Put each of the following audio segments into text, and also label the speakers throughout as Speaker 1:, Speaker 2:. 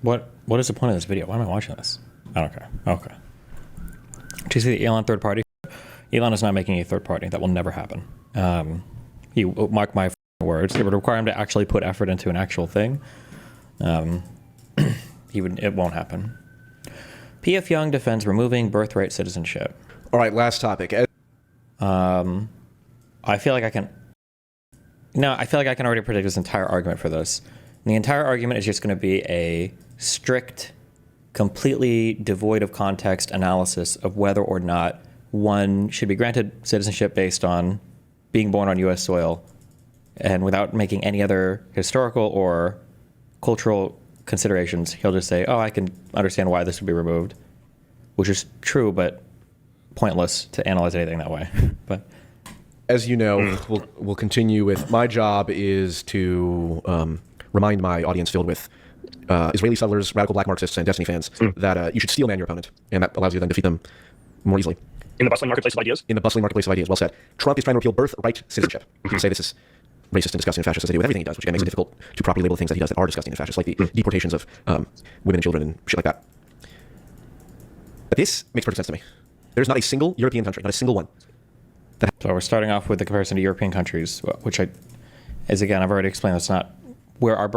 Speaker 1: What is the point of this video? Why am I watching this? I don't care. Okay. Do you see the Elon third party? Elon is not making a third party. That will never happen. You mark my words. It would require him to actually put effort into an actual thing. It won't happen. P.F. Jung defends removing birthright citizenship.
Speaker 2: All right, last topic.
Speaker 1: I feel like I can already predict this entire argument for this. And the entire argument is just going to be a strict, completely devoid of context analysis of whether or not one should be granted citizenship based on being born on U.S. soil and without making any other historical or cultural considerations. He'll just say, oh, I can understand why this would be removed, which is true, but pointless to analyze anything that way. But
Speaker 2: as you know, we'll continue with, my job is to remind my audience filled with Israeli settlers, radical black Marxists, and Destiny fans that you should steel man your opponent, and that allows you to then defeat them more easily.
Speaker 3: In the bustling marketplace of ideas?
Speaker 2: In the bustling marketplace of ideas, well said. Trump is trying to repeal birthright citizenship. You can say this is racist and disgusting and fascist as they do with everything he does, which again makes it difficult to properly label things that he does that are disgusting and fascist, like the deportations of women and children and shit like that. But this makes perfect sense to me. There's not a single European country, not a single one.
Speaker 1: So we're starting off with the comparison to European countries, which again, I've already explained, that's not where our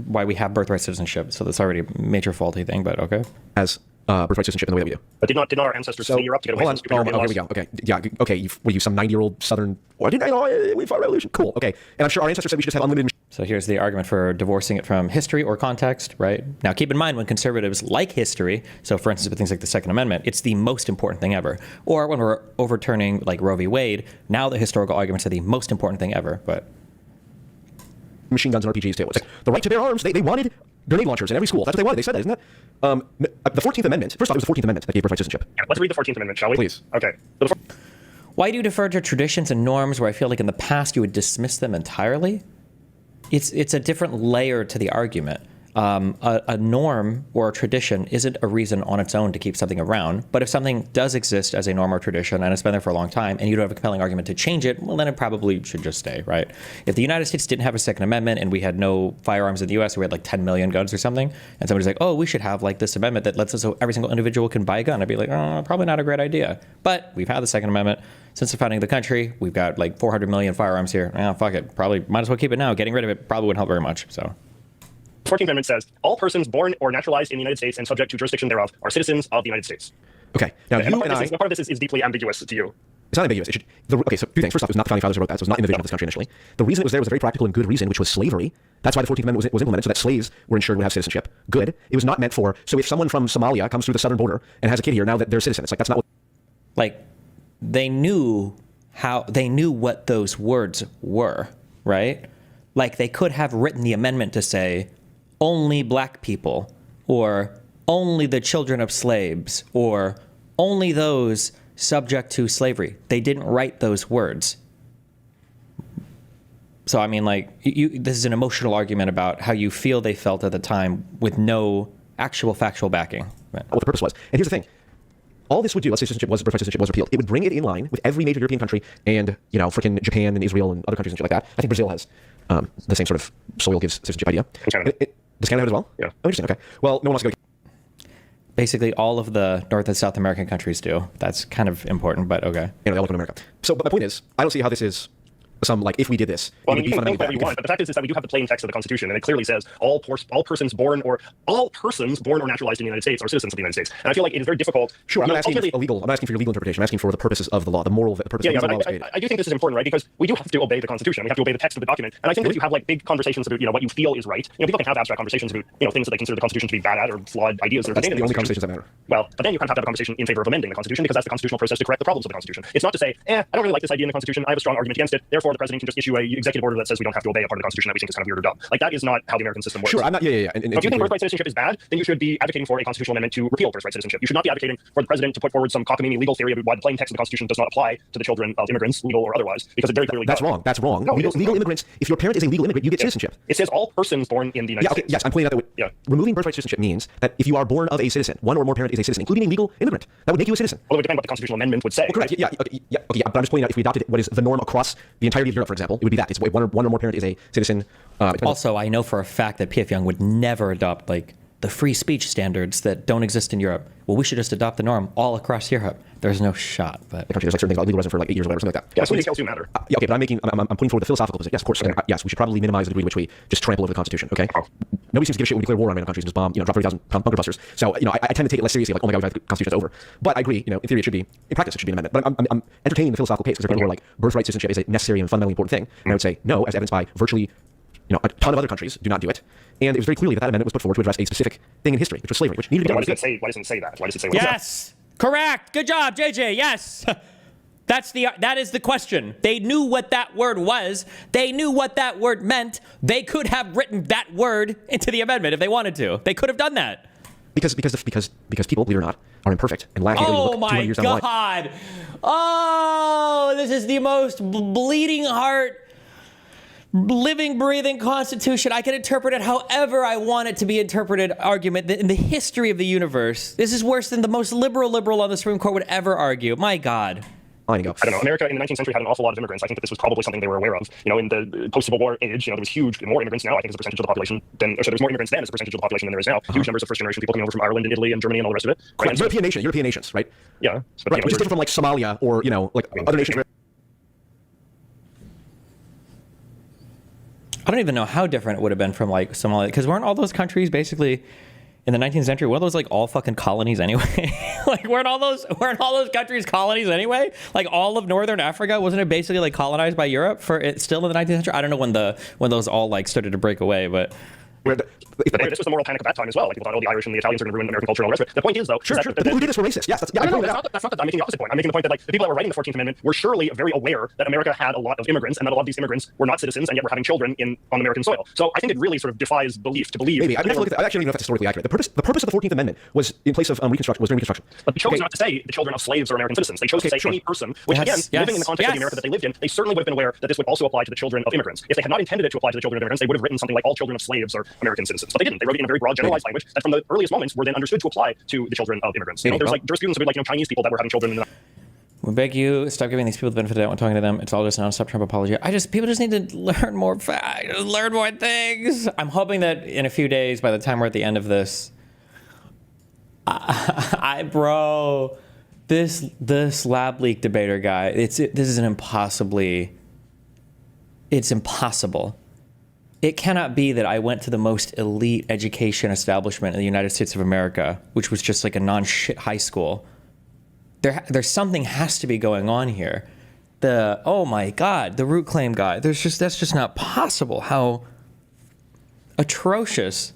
Speaker 1: why we have birthright citizenship. So that's already a major faulty thing, but okay.
Speaker 2: As birthright citizenship in the way that we do.
Speaker 3: But did not our ancestors flee Europe to get away from stupid European laws?
Speaker 2: Here we go. Okay, yeah, okay. Were you some 90-year-old Southern? Oh, I didn't know. We fought a revolution. Cool. Okay, and I'm sure our ancestors said we should just have unlimited.
Speaker 1: So here's the argument for divorcing it from history or context, right? Now, keep in mind when conservatives like history, so for instance, with things like the Second Amendment, it's the most important thing ever. Or when we're overturning like Roe v. Wade, now the historical arguments are the most important thing ever. But
Speaker 2: machine guns and RPGs too. It's like the right to bear arms. They wanted grenade launchers in every school. That's what they wanted. They said that, isn't that? The 14th Amendment. First off, it was the 14th Amendment that gave birthright citizenship.
Speaker 3: Yeah, let's read the 14th Amendment, shall we?
Speaker 2: Please.
Speaker 3: Okay.
Speaker 1: Why do you defer to traditions and norms where I feel like in the past you would dismiss them entirely? It's a different layer to the argument. A norm or a tradition isn't a reason on its own to keep something around. But if something does exist as a norm or tradition and it's been there for a long time and you don't have a compelling argument to change it, well, then it probably should just stay, right? If the United States didn't have a Second Amendment and we had no firearms in the U.S., we had like 10 million guns or something, and somebody's like, oh, we should have like this amendment that lets us so every single individual can buy a gun, I'd be like, oh, probably not a great idea. But we've had the Second Amendment since the founding of the country. We've got like 400 million firearms here. Oh, fuck it. Probably might as well keep it now. Getting rid of it probably wouldn't help very much. So.
Speaker 3: 14th Amendment says, all persons born or naturalized in the United States and subject to jurisdiction thereof are citizens of the United States.
Speaker 2: Okay. Now,
Speaker 3: and part of this is deeply ambiguous to you.
Speaker 2: It's not ambiguous. Okay, so two things. First off, it was not the founding fathers who wrote that, so it was not in the vision of this country initially. The reason it was there was a very practical and good reason, which was slavery. That's why the 14th Amendment was implemented, so that slaves were ensured would have citizenship. Good. It was not meant for, so if someone from Somalia comes through the southern border and has a kid here, now that they're citizens. Like, that's not what...
Speaker 1: Like, they knew what those words were, right? Like, they could have written the amendment to say, only black people, or only the children of slaves, or only those subject to slavery. They didn't write those words. So, I mean, like, this is an emotional argument about how you feel they felt at the time with no actual factual backing.
Speaker 2: What the purpose was. And here's the thing. All this would do, let's say birthright citizenship was repealed, it would bring it in line with every major European country and, freaking Japan and Israel and other countries and shit like that. I think Brazil has the same sort of soil gives citizenship idea. Does Canada have it as well?
Speaker 3: Yeah.
Speaker 2: Oh, interesting. Okay. Well, no one wants to go.
Speaker 1: Basically, all of the North and South American countries do. That's kind of important, but okay.
Speaker 2: They all live in America. So, but my point is, I don't see how this is some, like, if we did this,
Speaker 3: well, I mean, you can think whatever you want, but the fact is that we do have the plain text of the Constitution, and it clearly says all persons born or naturalized in the United States are citizens of the United States. And I feel like it is very difficult.
Speaker 2: Sure, I'm not asking for your legal interpretation. I'm asking for the purposes of the law, the purpose of the law.
Speaker 3: I do think this is important, right? Because we do have to obey the Constitution. We have to obey the text of the document. And I think that if you have like big conversations about what you feel is right, people can have abstract conversations about things that they consider the Constitution to be bad at or flawed ideas.
Speaker 2: That's the only conversations that matter.
Speaker 3: Well, but then you kind of have to have a conversation in favor of amending the Constitution because that's the constitutional process to correct the problems of the Constitution. It's not to say, I don't really like this idea in the Constitution. I have a strong argument against it. Therefore, the president can just issue a executive order that says we don't have to obey a part of the Constitution that we think is kind of weird or dumb. Like, that is not how the American system works.
Speaker 2: Sure, I'm not. Yeah.
Speaker 3: And if you think birthright citizenship is bad, then you should be advocating for a constitutional amendment to repeal birthright citizenship. You should not be advocating for the president to put forward some cockamamie legal theory about why the plain text of the Constitution does not apply to the children of immigrants, legal or otherwise, because it very clearly does.
Speaker 2: That's wrong.
Speaker 3: No,
Speaker 2: legal immigrants. If your parent is a legal immigrant, you get citizenship.
Speaker 3: It says all persons born in the United States.
Speaker 2: Yes, I'm pointing out that removing birthright citizenship means that if you are born of a citizen, one or more parent is a citizen, including a legal immigrant, that would make you a citizen.
Speaker 3: Well, it would depend what the constitutional amendment would say.
Speaker 2: Well, correct. Yeah. But I'm just pointing out if we adopted what is the norm across the entirety of Europe, for example, it would be that one or more parent is a citizen.
Speaker 1: Also, I know for a fact that P.F. Jung would never adopt like the free speech standards that don't exist in Europe. Well, we should just adopt the norm all across Europe. There's no shot, but
Speaker 2: the country, there's like certain things, legal residence for like 8 years or whatever, something like that.
Speaker 3: Yeah, some details do matter.
Speaker 2: Yeah, okay, but I'm putting forward the philosophical position. Yes, of course. Yes, we should probably minimize the degree to which we just trample over the Constitution. Okay. Nobody seems to give a shit when we declare war on random countries and just bomb, drop 30,000 bunker busters. So, I tend to take it less seriously. Like, oh my God, the Constitution's over. But I agree. In theory, it should be. In practice, it should be an amendment. But I'm entertaining the philosophical case because there are people who are like, birthright citizenship is a necessary and fundamentally important thing. And I would say no, as evidenced by virtually, a ton of other countries do not do it. And it was very clearly that amendment was put forward to address a specific thing in history, which was slavery, which needed to be
Speaker 3: Why
Speaker 2: done.
Speaker 3: doesn't it say that? Why does it say
Speaker 1: yes, correct. Good job, JJ. Yes. That is the question. They knew what that word was. They knew what that word meant. They could have written that word into the amendment if they wanted to. They could have done that.
Speaker 2: Because people, believe it or not, are imperfect and lack the ability to look 200 years down the line.
Speaker 1: God. Oh, this is the most bleeding heart, living, breathing Constitution. I can interpret it however I want it to be interpreted argument in the history of the universe. This is worse than the most liberal on the Supreme Court would ever argue. My God.
Speaker 3: I don't know. America in the 19th century had an awful lot of immigrants. I think that this was probably something they were aware of. In the post-Civil War age, there was more immigrants now, I think, as a percentage of the population there's more immigrants then as a percentage of the population than there is now. Huge numbers of first-generation people coming over from Ireland and Italy and Germany and all the rest of it.
Speaker 2: Right? European nations, right?
Speaker 3: Yeah.
Speaker 2: Right, which is different from like Somalia or, other nations.
Speaker 1: I don't even know how different it would have been from like Somalia, because weren't all those countries basically in the 19th century, weren't those like all fucking colonies anyway? Like weren't all those countries colonies anyway? Like all of northern Africa, wasn't it basically like colonized by Europe for it still in the 19th century? I don't know when those all like started to break away, but
Speaker 3: this was the moral panic of that time as well. Like people thought, the Irish and the Italians are going to ruin American culture and all the rest of it. The point is, though,
Speaker 2: sure. The people who did this were racist. Yes, that's not
Speaker 3: that. I'm making the opposite point. I'm making the point that like the people that were writing the 14th Amendment were surely very aware that America had a lot of immigrants and that a lot of these immigrants were not citizens and yet were having children on American soil. So I think it really sort of defies belief to believe.
Speaker 2: Maybe I actually don't know if that's historically accurate. The purpose of the 14th Amendment was in place of Reconstruction. Was during Reconstruction.
Speaker 3: But they chose not to say the children of slaves are American citizens. They chose to say any person, which living in the context of the America that they lived in, they certainly would have been aware that this would also apply to the children of immigrants. If they had not intended it to apply to the children of immigrants, they would have written something like all children of slaves are American citizens. But they didn't. They wrote it in a very broad, generalized language that from the earliest moments were then understood to apply to the children of immigrants. There's like jurisprudence of like Chinese people that were having children.
Speaker 1: We beg you, stop giving these people the benefit of the doubt when talking to them. It's all just a non-stop Trump apology. People just need to learn more facts, learn more things. I'm hoping that in a few days, by the time we're at the end of this, this lab leak debater guy, it's impossible. It cannot be that I went to the most elite education establishment in the United States of America, which was just like a non-shit high school. There's something has to be going on here. Oh my God, the root claim guy. That's just not possible. How atrocious.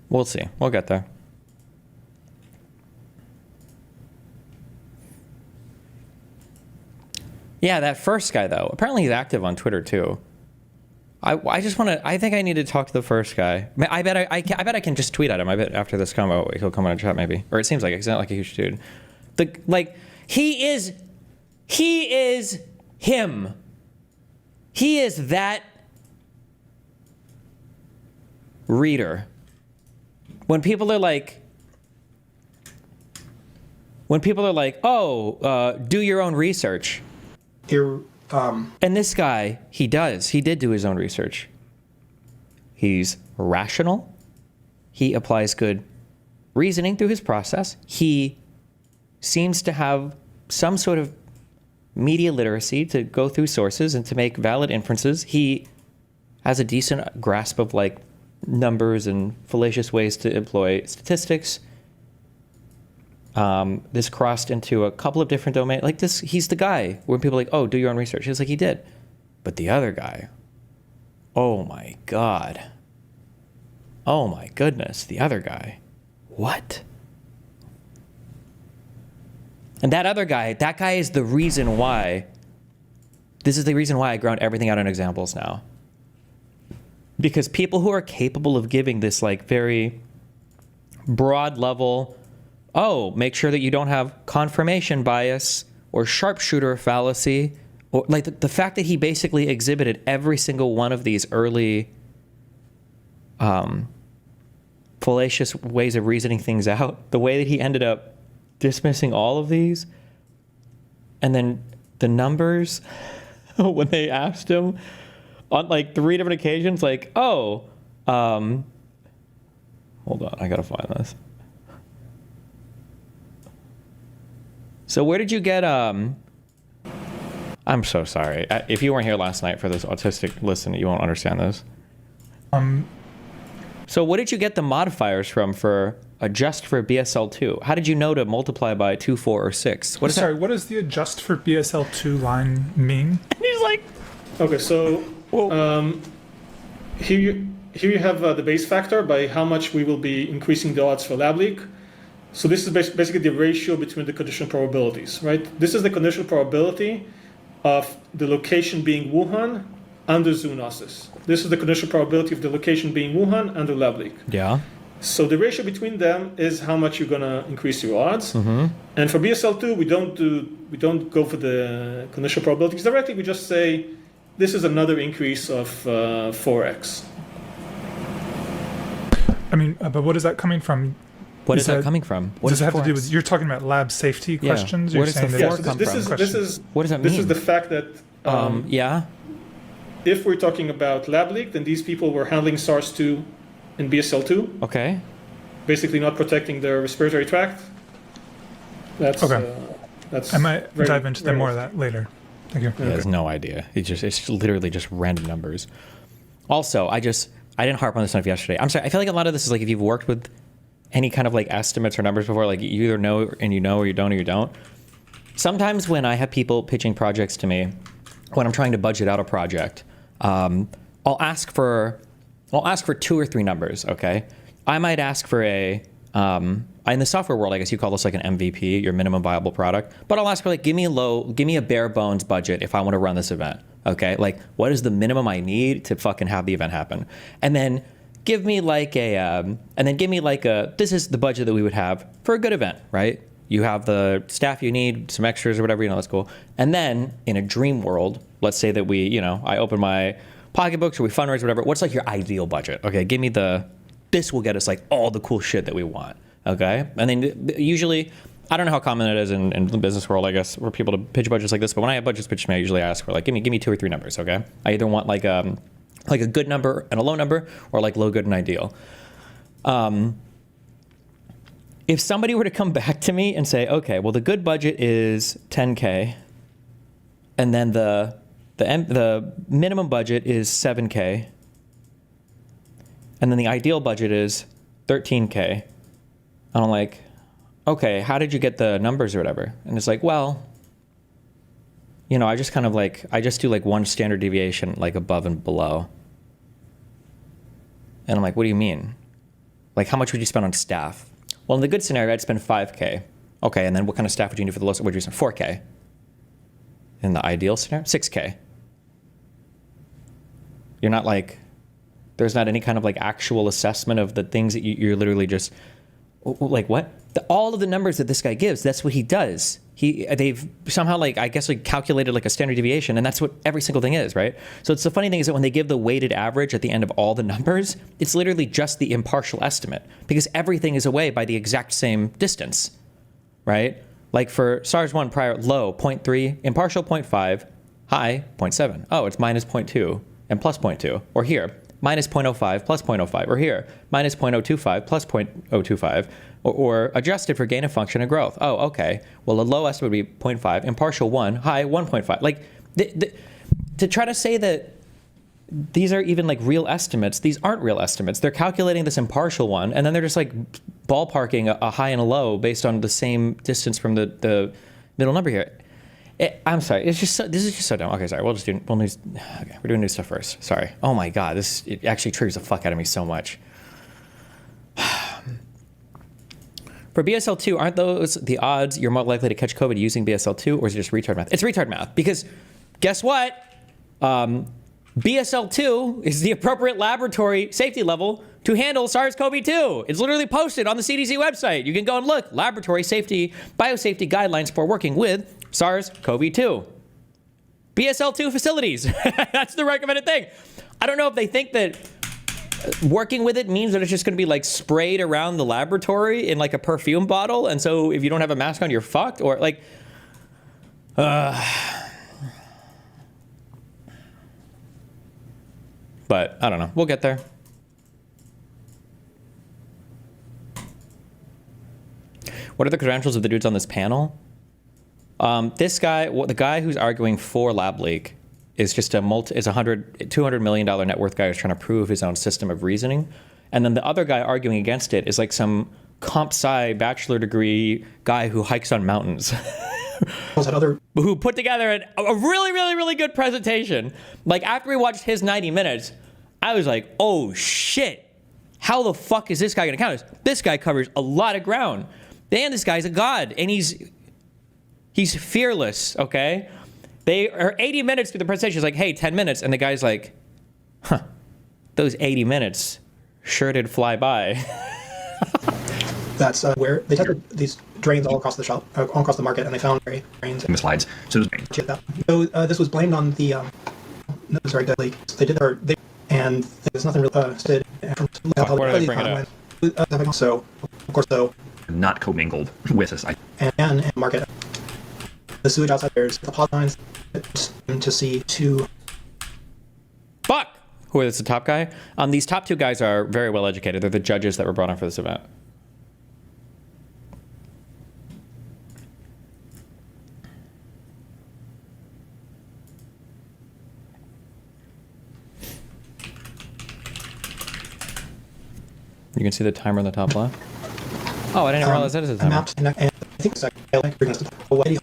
Speaker 1: We'll see. We'll get there. Yeah, that first guy though. Apparently he's active on Twitter too. I just want to. I think I need to talk to the first guy. I bet I can just tweet at him. I bet after this combo he'll come on a chat maybe. Or it seems like he's not like a huge dude. He is him. He is that reader. When people are like, oh, do your own research. And this guy, he did do his own research. He's rational. He applies good reasoning through his process. He seems to have some sort of media literacy to go through sources and to make valid inferences. He has a decent grasp of like numbers and fallacious ways to employ statistics. This crossed into a couple of different domains. Like this, he's the guy when people are like, oh, do your own research. He's like, he did. But the other guy, oh my God. Oh my goodness, the other guy. What? And that other guy, that guy is the reason why, this is the reason why I ground everything out in examples now. Because people who are capable of giving this like very broad level, oh, make sure that you don't have confirmation bias or sharpshooter fallacy, or like the fact that he basically exhibited every single one of these early fallacious ways of reasoning things out, the way that he ended up dismissing all of these, and then the numbers when they asked him on like 3 different occasions, like, oh, Hold on, I gotta find this. So where did you get, I'm so sorry. If you weren't here last night for this autistic listen, you won't understand this. So what did you get the modifiers from for adjust for BSL2? How did you know to multiply by 2, 4, or 6? What is
Speaker 4: Sorry, what does the adjust for BSL2 line mean?
Speaker 1: He's like,
Speaker 5: Okay, so here you have the base factor by how much we will be increasing the odds for lab leak. So this is basically the ratio between the conditional probabilities, right? This is the conditional probability of the location being Wuhan under zoonosis. This is the conditional probability of the location being Wuhan under lab leak.
Speaker 1: yeah.
Speaker 5: So the ratio between them is how much you're gonna increase your odds.
Speaker 1: Mm-hmm.
Speaker 5: And for BSL2, we don't go for the conditional probabilities directly. We just say this is another increase of 4x.
Speaker 4: I mean, but what is that coming from?
Speaker 1: What
Speaker 4: You
Speaker 1: is that
Speaker 4: said-
Speaker 1: coming from? What
Speaker 4: Does it have to do
Speaker 1: 4x?
Speaker 4: with, you're talking about lab safety
Speaker 1: Yeah.
Speaker 4: questions?
Speaker 1: Where
Speaker 4: You're
Speaker 1: does the
Speaker 4: saying that
Speaker 1: four
Speaker 5: Yeah,
Speaker 1: come
Speaker 5: so
Speaker 1: from?
Speaker 5: this is
Speaker 1: What does that
Speaker 5: this is
Speaker 1: mean?
Speaker 5: the fact that
Speaker 1: Yeah.
Speaker 5: if we're talking about lab leak, then these people were handling SARS-2 in BSL2,
Speaker 1: Okay.
Speaker 5: basically not protecting their respiratory tract. That's
Speaker 4: Okay.
Speaker 5: that's.
Speaker 4: I might
Speaker 5: very-
Speaker 4: dive into
Speaker 5: very
Speaker 4: more of that later. Thank you.
Speaker 1: He has no idea. It's literally just random numbers. Also, I didn't harp on this enough yesterday. I'm sorry. I feel like a lot of this is like if you've worked with any kind of like estimates or numbers before, like you either know and you know, or you don't or you don't. Sometimes when I have people pitching projects to me, when I'm trying to budget out a project, I'll ask for 2 or 3 numbers. Okay, I might ask for in the software world, I guess you call this like an MVP, your minimum viable product. But I'll ask for like, give me a bare bones budget if I want to run this event. Okay, like what is the minimum I need to fucking have the event happen? And then give me like this is the budget that we would have for a good event, right? You have the staff you need, some extras or whatever, that's cool. And then in a dream world, let's say that I open my pocketbooks or we fundraise or whatever. What's like your ideal budget? Okay, give me this will get us like all the cool shit that we want. Okay, and then usually, I don't know how common it is in the business world, I guess, for people to pitch budgets like this. But when I have budgets pitched to me, I usually ask for like, give me 2 or 3 numbers. Okay, I either want like a good number and a low number, or like low, good, and ideal. If somebody were to come back to me and say, okay, well the good budget is 10K, and then the minimum budget is 7K, and then the ideal budget is 13K. And I'm like, okay, how did you get the numbers or whatever? And it's like, well, I just kind of like, I just do like one standard deviation, like above and below. And I'm like, what do you mean? Like, how much would you spend on staff? Well, in the good scenario, I'd spend 5K. Okay, and then what kind of staff would you need for the low? Would you spend 4K? In the ideal scenario, 6K. You're not like, there's not any kind of like actual assessment of the things that you're literally just, like what? All of the numbers that this guy gives, that's what he does. They've somehow like, I guess like calculated like a standard deviation, and that's what every single thing is, right? So it's the funny thing is that when they give the weighted average at the end of all the numbers, it's literally just the impartial estimate because everything is away by the exact same distance, right? Like for SARS-1 prior, low 0.3, impartial 0.5, high 0.7. Oh, it's minus 0.2 and plus 0.2. Or here, minus 0.05 plus 0.05. Or here, minus 0.025 plus 0.025. Or adjusted for gain of function and growth. Oh, okay. Well, a low estimate would be 0.5, impartial 1, high 1.5. Like, to try to say that these are even like real estimates, these aren't real estimates. They're calculating this impartial one, and then they're just like ballparking a high and a low based on the same distance from the middle number here. I'm sorry. This is just so dumb. Okay, sorry. We're doing new stuff first. Sorry. Oh my God, it actually triggers the fuck out of me so much. For BSL2, aren't those the odds you're more likely to catch COVID using BSL2, or is it just retard math? It's retard math because guess what? BSL2 is the appropriate laboratory safety level to handle SARS-CoV-2. It's literally posted on the CDC website. You can go and look. Laboratory safety, biosafety guidelines for working with SARS-CoV-2. BSL2 facilities. That's the recommended thing. I don't know if they think that working with it means that it's just going to be like sprayed around the laboratory in like a perfume bottle. And so if you don't have a mask on, you're fucked. Or like, but I don't know. We'll get there. What are the credentials of the dudes on this panel? This guy, the guy who's arguing for lab leak is just $200 million net worth guy who's trying to prove his own system of reasoning. And then the other guy arguing against it is like some comp sci bachelor degree guy who hikes on mountains. Who put together a really, really, really good presentation. Like after we watched his 90 minutes, I was like, oh shit, how the fuck is this guy gonna count this? This guy covers a lot of ground. And this guy's a god, and he's fearless, okay? They are 80 minutes through the presentation. He's like, hey, 10 minutes. And the guy's like, huh, those 80 minutes sure did fly by.
Speaker 6: That's where they tested these drains all across the shop, all across the market, and they found drains
Speaker 7: in the slides. So
Speaker 6: this was blamed on the the leak. They did and there's nothing really said from
Speaker 1: where did they bring it up?
Speaker 6: So of course though,
Speaker 7: not commingled with us.
Speaker 6: And market the sewage outside there's the pot lines to see two.
Speaker 1: Fuck. Who is the top guy? These top two guys are very well educated. They're the judges that were brought on for this event. You can see the timer on the top left. Oh, I didn't realize that is a timer.
Speaker 6: Mapped, and I think it's actually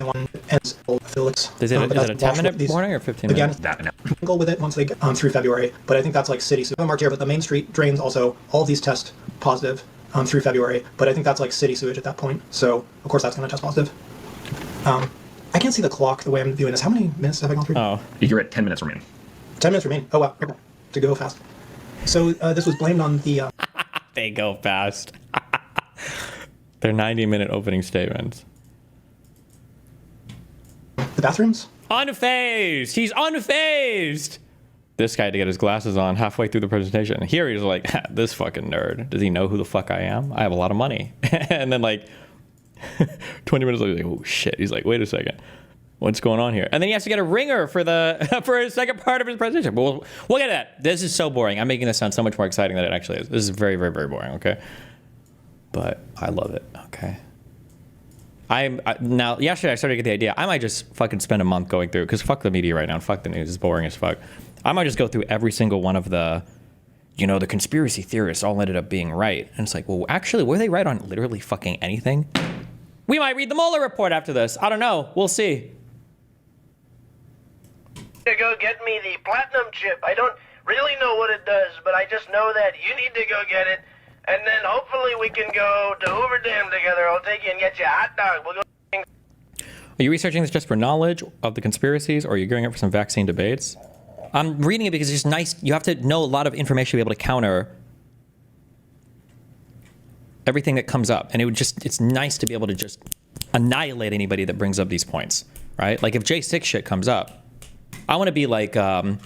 Speaker 6: one ends Felix.
Speaker 1: Is it a 10-minute warning or 15 minutes?
Speaker 6: Again, go with it once they get through February, but I think that's like city. So marked here, but the Main Street drains also, all of these test positive through February, but I think that's like city sewage at that point. So of course that's going to test positive. I can't see the clock the way I'm viewing this. How many minutes have I gone through?
Speaker 1: Oh,
Speaker 7: you're at 10 minutes remaining.
Speaker 6: 10 minutes remain. Oh wow, to go fast. So this was blamed on the.
Speaker 1: They go fast. They're 90-minute opening statements.
Speaker 6: The bathrooms?
Speaker 1: Unfazed! He's unfazed! This guy had to get his glasses on halfway through the presentation. Here he's like, this fucking nerd. Does he know who the fuck I am? I have a lot of money. And then like 20 minutes later, he's like, oh shit. He's like, wait a second. What's going on here? And then he has to get a ringer for the for his second part of his presentation. But we'll get to that. This is so boring. I'm making this sound so much more exciting than it actually is. This is very, very, very boring, okay? But I love it, okay? Now, yesterday I started to get the idea. I might just fucking spend a month going through, because fuck the media right now, and fuck the news. It's boring as fuck. I might just go through every single one of the, the conspiracy theorists all ended up being right. And it's like, well, actually, were they right on literally fucking anything? We might read the Mueller report after this. I don't know. We'll see.
Speaker 8: To go get me the platinum chip. I don't really know what it does, but I just know that you need to go get it, and then hopefully we can go to Hoover Dam together. I'll take you and get you a hot dog. We'll go.
Speaker 1: Are you researching this just for knowledge of the conspiracies, or are you going up for some vaccine debates? I'm reading it because it's just nice. You have to know a lot of information to be able to counter everything that comes up, and it's nice to be able to just annihilate anybody that brings up these points, right? Like if J6 shit comes up, I want to be like,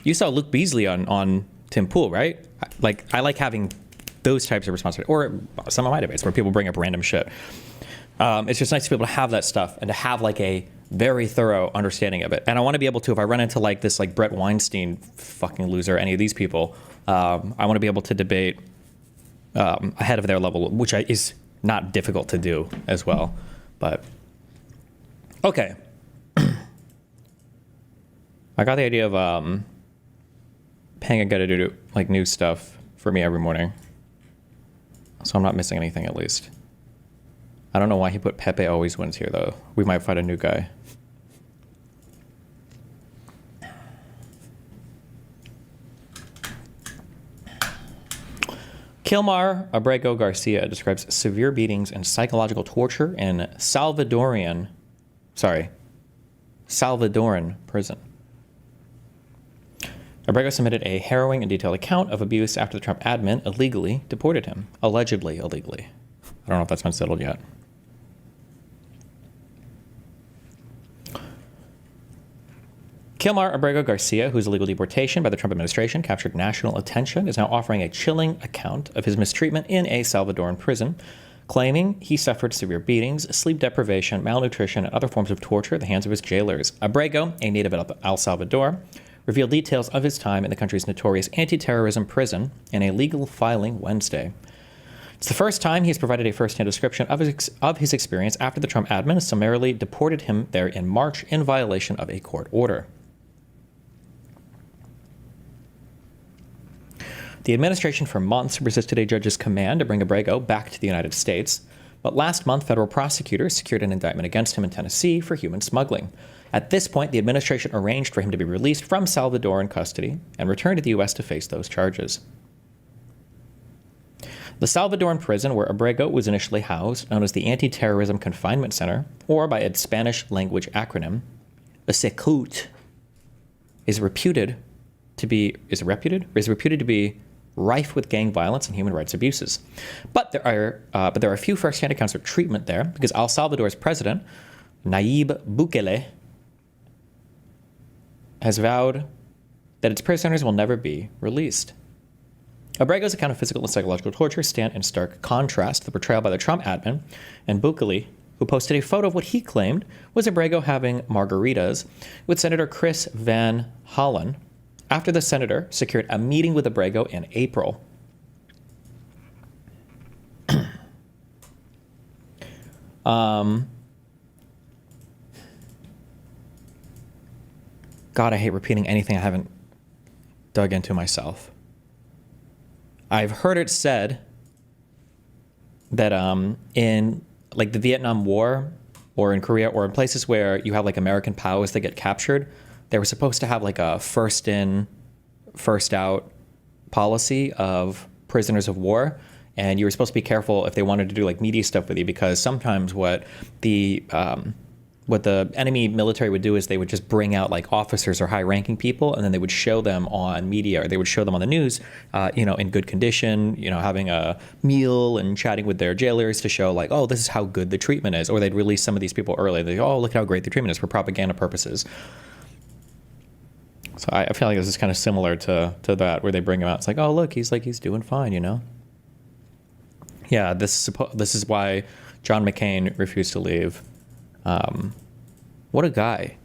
Speaker 1: you saw Luke Beasley on Tim Pool, right? I like having those types of responsibility, or some of my debates where people bring up random shit. It's just nice to be able to have that stuff and to have like a very thorough understanding of it. And I want to be able to, if I run into like this like Brett Weinstein fucking loser, any of these people, I want to be able to debate ahead of their level, which is not difficult to do as well. But okay. I got the idea of paying a guy to do like new stuff for me every morning, so I'm not missing anything at least. I don't know why he put Pepe always wins here though. We might find a new guy. Kilmar Abrego Garcia describes severe beatings and psychological torture in Salvadoran prison. Abrego submitted a harrowing and detailed account of abuse after the Trump admin illegally deported him. Allegedly illegally. I don't know if that's been settled yet. Kilmar Abrego Garcia, whose illegal deportation by the Trump administration captured national attention, is now offering a chilling account of his mistreatment in a Salvadoran prison, claiming he suffered severe beatings, sleep deprivation, malnutrition, and other forms of torture at the hands of his jailers. Abrego, a native of El Salvador, revealed details of his time in the country's notorious anti-terrorism prison in a legal filing Wednesday. It's the first time he's provided a first-hand description of his experience after the Trump admin summarily deported him there in March in violation of a court order. The administration for months resisted a judge's command to bring Abrego back to the United States, but last month federal prosecutors secured an indictment against him in Tennessee for human smuggling. At this point, the administration arranged for him to be released from Salvadoran custody and return to the U.S. to face those charges. The Salvadoran prison where Abrego was initially housed, known as the Anti-Terrorism Confinement Center, or by its Spanish-language acronym, SECUT, is reputed to be rife with gang violence and human rights abuses. But there are a few first-hand accounts of treatment there because El Salvador's president, Nayib Bukele, has vowed that its prisoners will never be released. Abrego's account of physical and psychological torture stand in stark contrast to the portrayal by the Trump admin and Bukele, who posted a photo of what he claimed was Abrego having margaritas with Senator Chris Van Hollen after the senator secured a meeting with Abrego in April. God, I hate repeating anything I haven't dug into myself. I've heard it said that in like the Vietnam War or in Korea or in places where you have like American POWs that get captured, they were supposed to have like a first in, first out policy of prisoners of war. And you were supposed to be careful if they wanted to do like media stuff with you, because sometimes what the enemy military would do is they would just bring out like officers or high-ranking people, and then they would show them on media, or they would show them on the news, in good condition, having a meal and chatting with their jailers to show like, oh, this is how good the treatment is. Or they'd release some of these people early. They'd go, oh, look how great the treatment is for propaganda purposes. So I feel like this is kind of similar to that, where they bring him out. It's like, oh, look, he's doing fine, Yeah, this is why John McCain refused to leave. What a guy.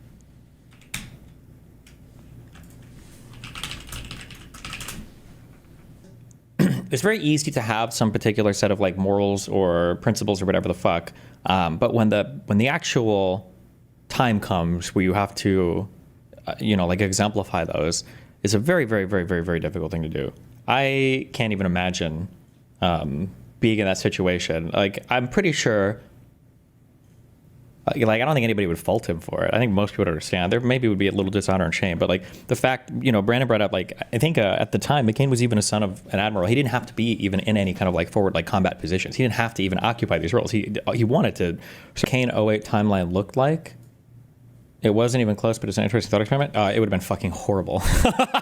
Speaker 1: It's very easy to have some particular set of like morals or principles or whatever the fuck, but when the actual time comes where you have to, like exemplify those, is a very, very, very, very, very difficult thing to do. I can't even imagine being in that situation. Like, I'm pretty sure. Like, I don't think anybody would fault him for it. I think most people would understand. There maybe would be a little dishonor and shame, but like the fact, Brandon brought up, like, I think at the time McCain was even a son of an admiral. He didn't have to be even in any kind of like forward like combat positions. He didn't have to even occupy these roles. He wanted to. So McCain 08 timeline looked like. It wasn't even close, but it's an interesting thought experiment. It would have been fucking horrible.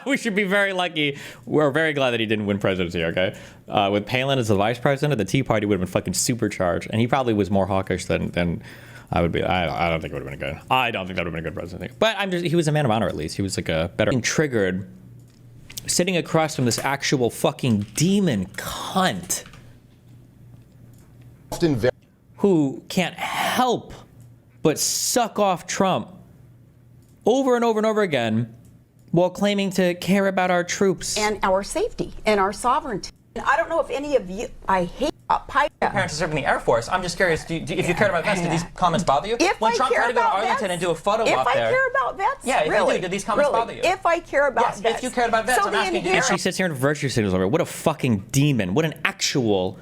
Speaker 1: We should be very lucky. We're very glad that he didn't win presidency, okay? With Palin as the vice president, the Tea Party would have been fucking supercharged, and he probably was more hawkish than I would be. I don't think it would have been good. I don't think that would have been a good presidency. But he was a man of honor, at least. He was like a better... Triggered, sitting across from this actual fucking demon cunt who can't help but suck off Trump over and over and over again while claiming to care about our troops.
Speaker 9: And our safety and our sovereignty. And I don't know if any of you, I hate PICA.
Speaker 1: Your parents are serving in the Air Force. I'm just curious, if you cared about vets, did these comments bother you?
Speaker 9: If
Speaker 1: when
Speaker 9: I
Speaker 1: Trump
Speaker 9: care
Speaker 1: tried to go to
Speaker 9: about
Speaker 1: Arlington
Speaker 9: vets,
Speaker 1: and do a photo
Speaker 9: if
Speaker 1: op
Speaker 9: I
Speaker 1: there.
Speaker 9: care about vets,
Speaker 1: yeah, if
Speaker 9: really,
Speaker 1: you do, did these comments bother you?
Speaker 9: If I care about
Speaker 1: yes,
Speaker 9: vets.
Speaker 1: if you cared about vets,
Speaker 9: so
Speaker 1: I'm asking you.
Speaker 9: And
Speaker 1: she sits here and virtue signals over. What a fucking demon. What an actual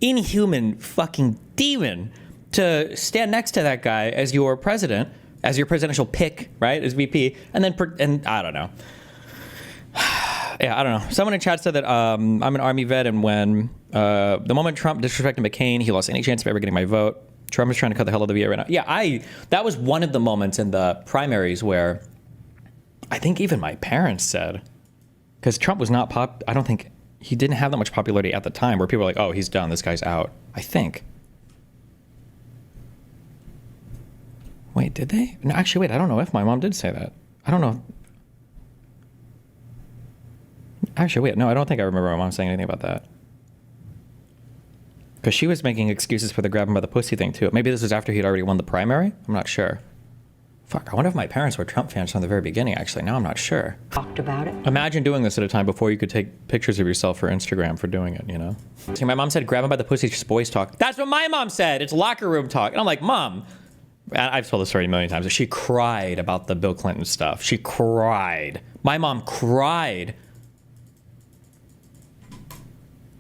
Speaker 1: inhuman fucking demon to stand next to that guy as your president, as your presidential pick, right, as VP, and I don't know. Yeah, I don't know. Someone in chat said that I'm an Army vet, and when the moment Trump disrespected McCain, he lost any chance of ever getting my vote. Trump is trying to cut the hell out of the VA right now. Yeah, that was one of the moments in the primaries where I think even my parents said, because Trump was not I don't think he didn't have that much popularity at the time, where people were like, oh, he's done, this guy's out. I think. Wait, did they? No, actually, wait, I don't know if my mom did say that. I don't know. Actually, wait, no, I don't think I remember my mom saying anything about that. Because she was making excuses for the grab him by the pussy thing, too. Maybe this was after he'd already won the primary? I'm not sure. Fuck, I wonder if my parents were Trump fans from the very beginning, actually. Now I'm not sure.
Speaker 9: Talked about it.
Speaker 1: Imagine doing this at a time before you could take pictures of yourself for Instagram for doing it, you know? See, my mom said, grab him by the pussy, just boys talk. That's what my mom said. It's locker room talk. And I'm like, Mom, I've told this story a million times. She cried about the Bill Clinton stuff. She cried. My mom cried.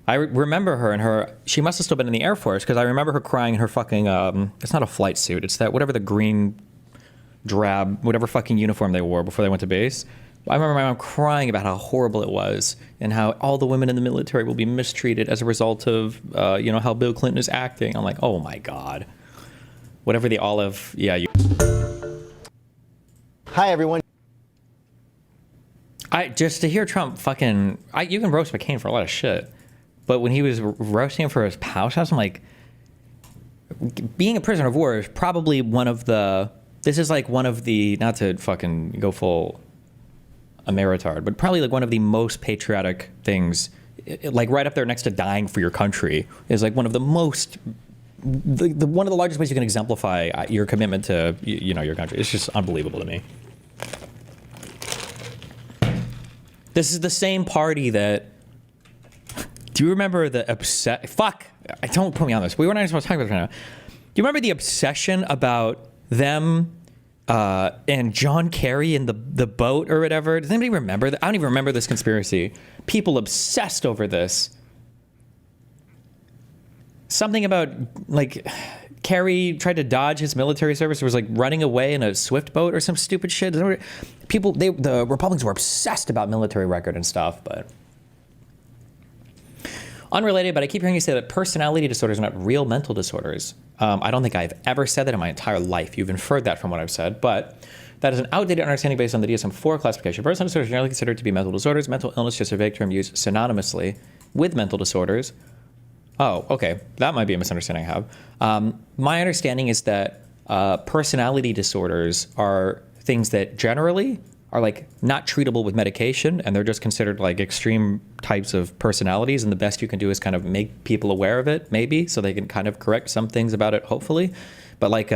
Speaker 1: I remember her and she must have still been in the Air Force, because I remember her crying in her fucking, it's not a flight suit. It's that, whatever the green drab, whatever fucking uniform they wore before they went to base. I remember my mom crying about how horrible it was and how all the women in the military will be mistreated as a result of, how Bill Clinton is acting. I'm like, oh my God. Whatever the olive, yeah.
Speaker 10: Hi, everyone.
Speaker 1: Just to hear Trump fucking, you can roast McCain for a lot of shit, but when he was roasting him for his house, I'm like, being a prisoner of war is probably one of the, not to fucking go full Ameritard, but probably like one of the most patriotic things, like right up there next to dying for your country, is like one of the most, one of the largest ways you can exemplify your commitment to, your country. It's just unbelievable to me. This is the same party that, do you remember the don't put me on this. We were not supposed to talk about this right now. Do you remember the obsession about them and John Kerry in the boat or whatever? Does anybody remember that? I don't even remember this conspiracy. People obsessed over this. Something about, like, Kerry tried to dodge his military service, or was like running away in a swift boat or some stupid shit. The Republicans were obsessed about military record and stuff, but unrelated, but I keep hearing you say that personality disorders are not real mental disorders. I don't think I've ever said that in my entire life. You've inferred that from what I've said, but that is an outdated understanding based on the DSM-4 classification. Personality disorders are generally considered to be mental disorders. Mental illness is just a vague term used synonymously with mental disorders. Oh, okay. That might be a misunderstanding I have. My understanding is that personality disorders are things that generally are like not treatable with medication, and they're just considered like extreme types of personalities, and the best you can do is kind of make people aware of it, maybe, so they can kind of correct some things about it, hopefully. But like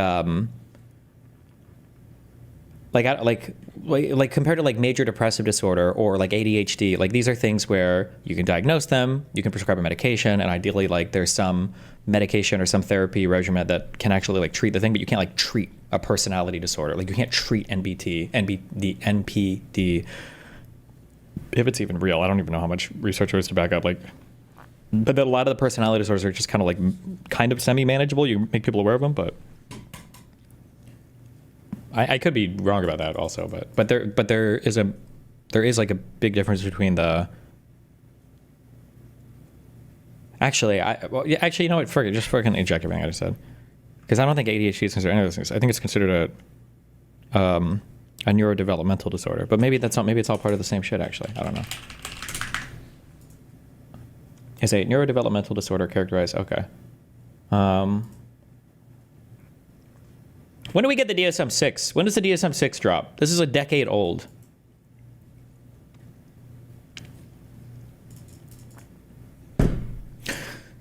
Speaker 1: compared to like major depressive disorder or like ADHD, like these are things where you can diagnose them, you can prescribe a medication, and ideally like there's some medication or some therapy regimen that can actually like treat the thing, but you can't like treat a personality disorder. Like you can't treat NPD, if it's even real. I don't even know how much research there is to back up. Like, but a lot of the personality disorders are just kind of like kind of semi-manageable. You make people aware of them, but I could be wrong about that also. But there is like a big difference between the. Actually, you know what? Forget, just fucking eject everything I just said, because I don't think ADHD is considered any of those things. I think it's considered a neurodevelopmental disorder, but maybe that's not. Maybe it's all part of the same shit. Actually, I don't know. Is a neurodevelopmental disorder characterized? Okay. When do we get the DSM-6? When does the DSM-6 drop? This is a decade old.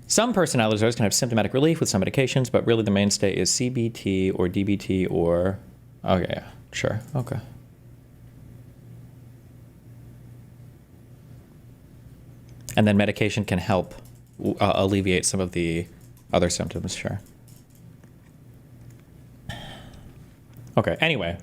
Speaker 1: Some personality disorders can have symptomatic relief with some medications, but really the mainstay is CBT or DBT or... Okay, yeah, sure, okay. And then medication can help alleviate some of the other symptoms, sure. Okay, anyway.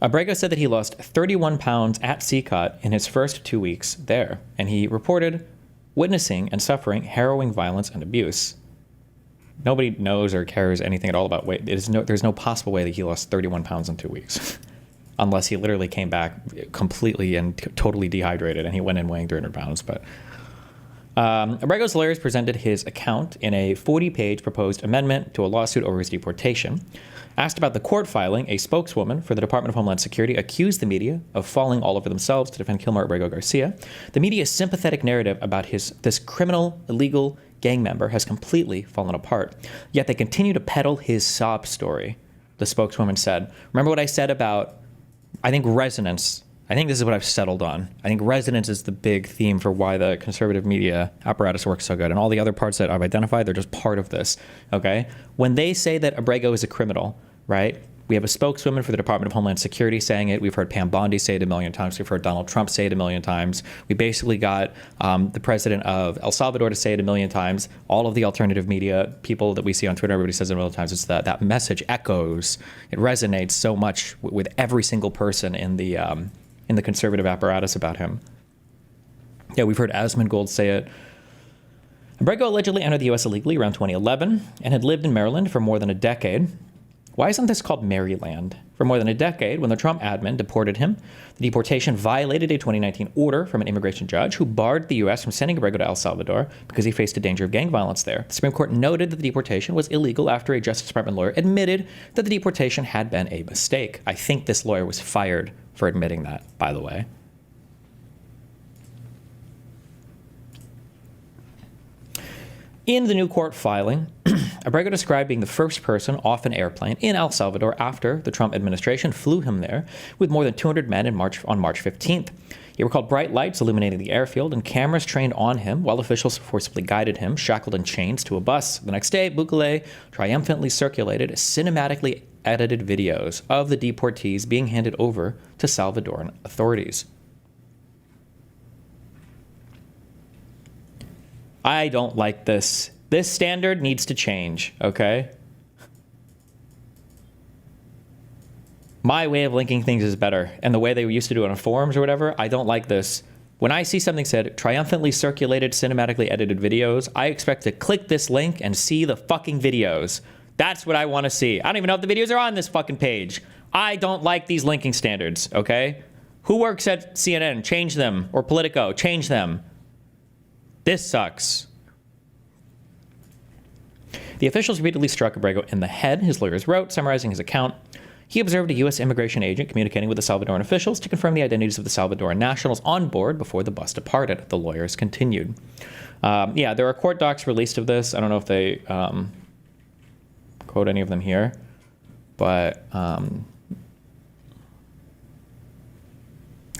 Speaker 1: Abrego said that he lost 31 pounds at CCOT in his first 2 weeks there, and he reported witnessing and suffering harrowing violence and abuse. Nobody knows or cares anything at all about weight. There's no possible way that he lost 31 pounds in 2 weeks, unless he literally came back completely and totally dehydrated, and he went in weighing 300 pounds. But Abrego's lawyers presented his account in a 40-page proposed amendment to a lawsuit over his deportation. Asked about the court filing, a spokeswoman for the Department of Homeland Security accused the media of falling all over themselves to defend Kilmer Abrego Garcia. The media's sympathetic narrative about this criminal, illegal gang member has completely fallen apart, yet they continue to peddle his sob story, the spokeswoman said. Remember what I said about, I think, resonance. I think this is what I've settled on. I think resonance is the big theme for why the conservative media apparatus works so good. And all the other parts that I've identified, they're just part of this, okay? When they say that Abrego is a criminal, right? We have a spokeswoman for the Department of Homeland Security saying it. We've heard Pam Bondi say it a million times. We've heard Donald Trump say it a million times. We basically got the president of El Salvador to say it a million times. All of the alternative media people that we see on Twitter, everybody says it a million times. It's that message echoes. It resonates so much with every single person in the conservative apparatus about him. Yeah, we've heard Asmongold say it. Abrego allegedly entered the U.S. illegally around 2011 and had lived in Maryland for more than a decade. Why isn't this called Maryland? For more than a decade, when the Trump admin deported him, the deportation violated a 2019 order from an immigration judge who barred the U.S. from sending Abrego to El Salvador because he faced a danger of gang violence there. The Supreme Court noted that the deportation was illegal after a Justice Department lawyer admitted that the deportation had been a mistake. I think this lawyer was fired for admitting that, by the way. In the new court filing, Abrego described being the first person off an airplane in El Salvador after the Trump administration flew him there with more than 200 men on March 15th. He recalled bright lights illuminating the airfield and cameras trained on him while officials forcibly guided him, shackled in chains, to a bus. The next day, Bukele triumphantly circulated cinematically edited videos of the deportees being handed over to Salvadoran authorities. I don't like this. This standard needs to change, okay? My way of linking things is better, and the way they used to do it on forums or whatever, I don't like this. When I see something said, triumphantly circulated, cinematically edited videos, I expect to click this link and see the fucking videos. That's what I want to see. I don't even know if the videos are on this fucking page. I don't like these linking standards, okay? Who works at CNN? Change them. Or Politico? Change them. This sucks. The officials repeatedly struck Abrego in the head, his lawyers wrote, summarizing his account. He observed a U.S. immigration agent communicating with the Salvadoran officials to confirm the identities of the Salvadoran nationals on board before the bus departed. The lawyers continued. Yeah, there are court docs released of this. I don't know if they quote any of them here, but oh,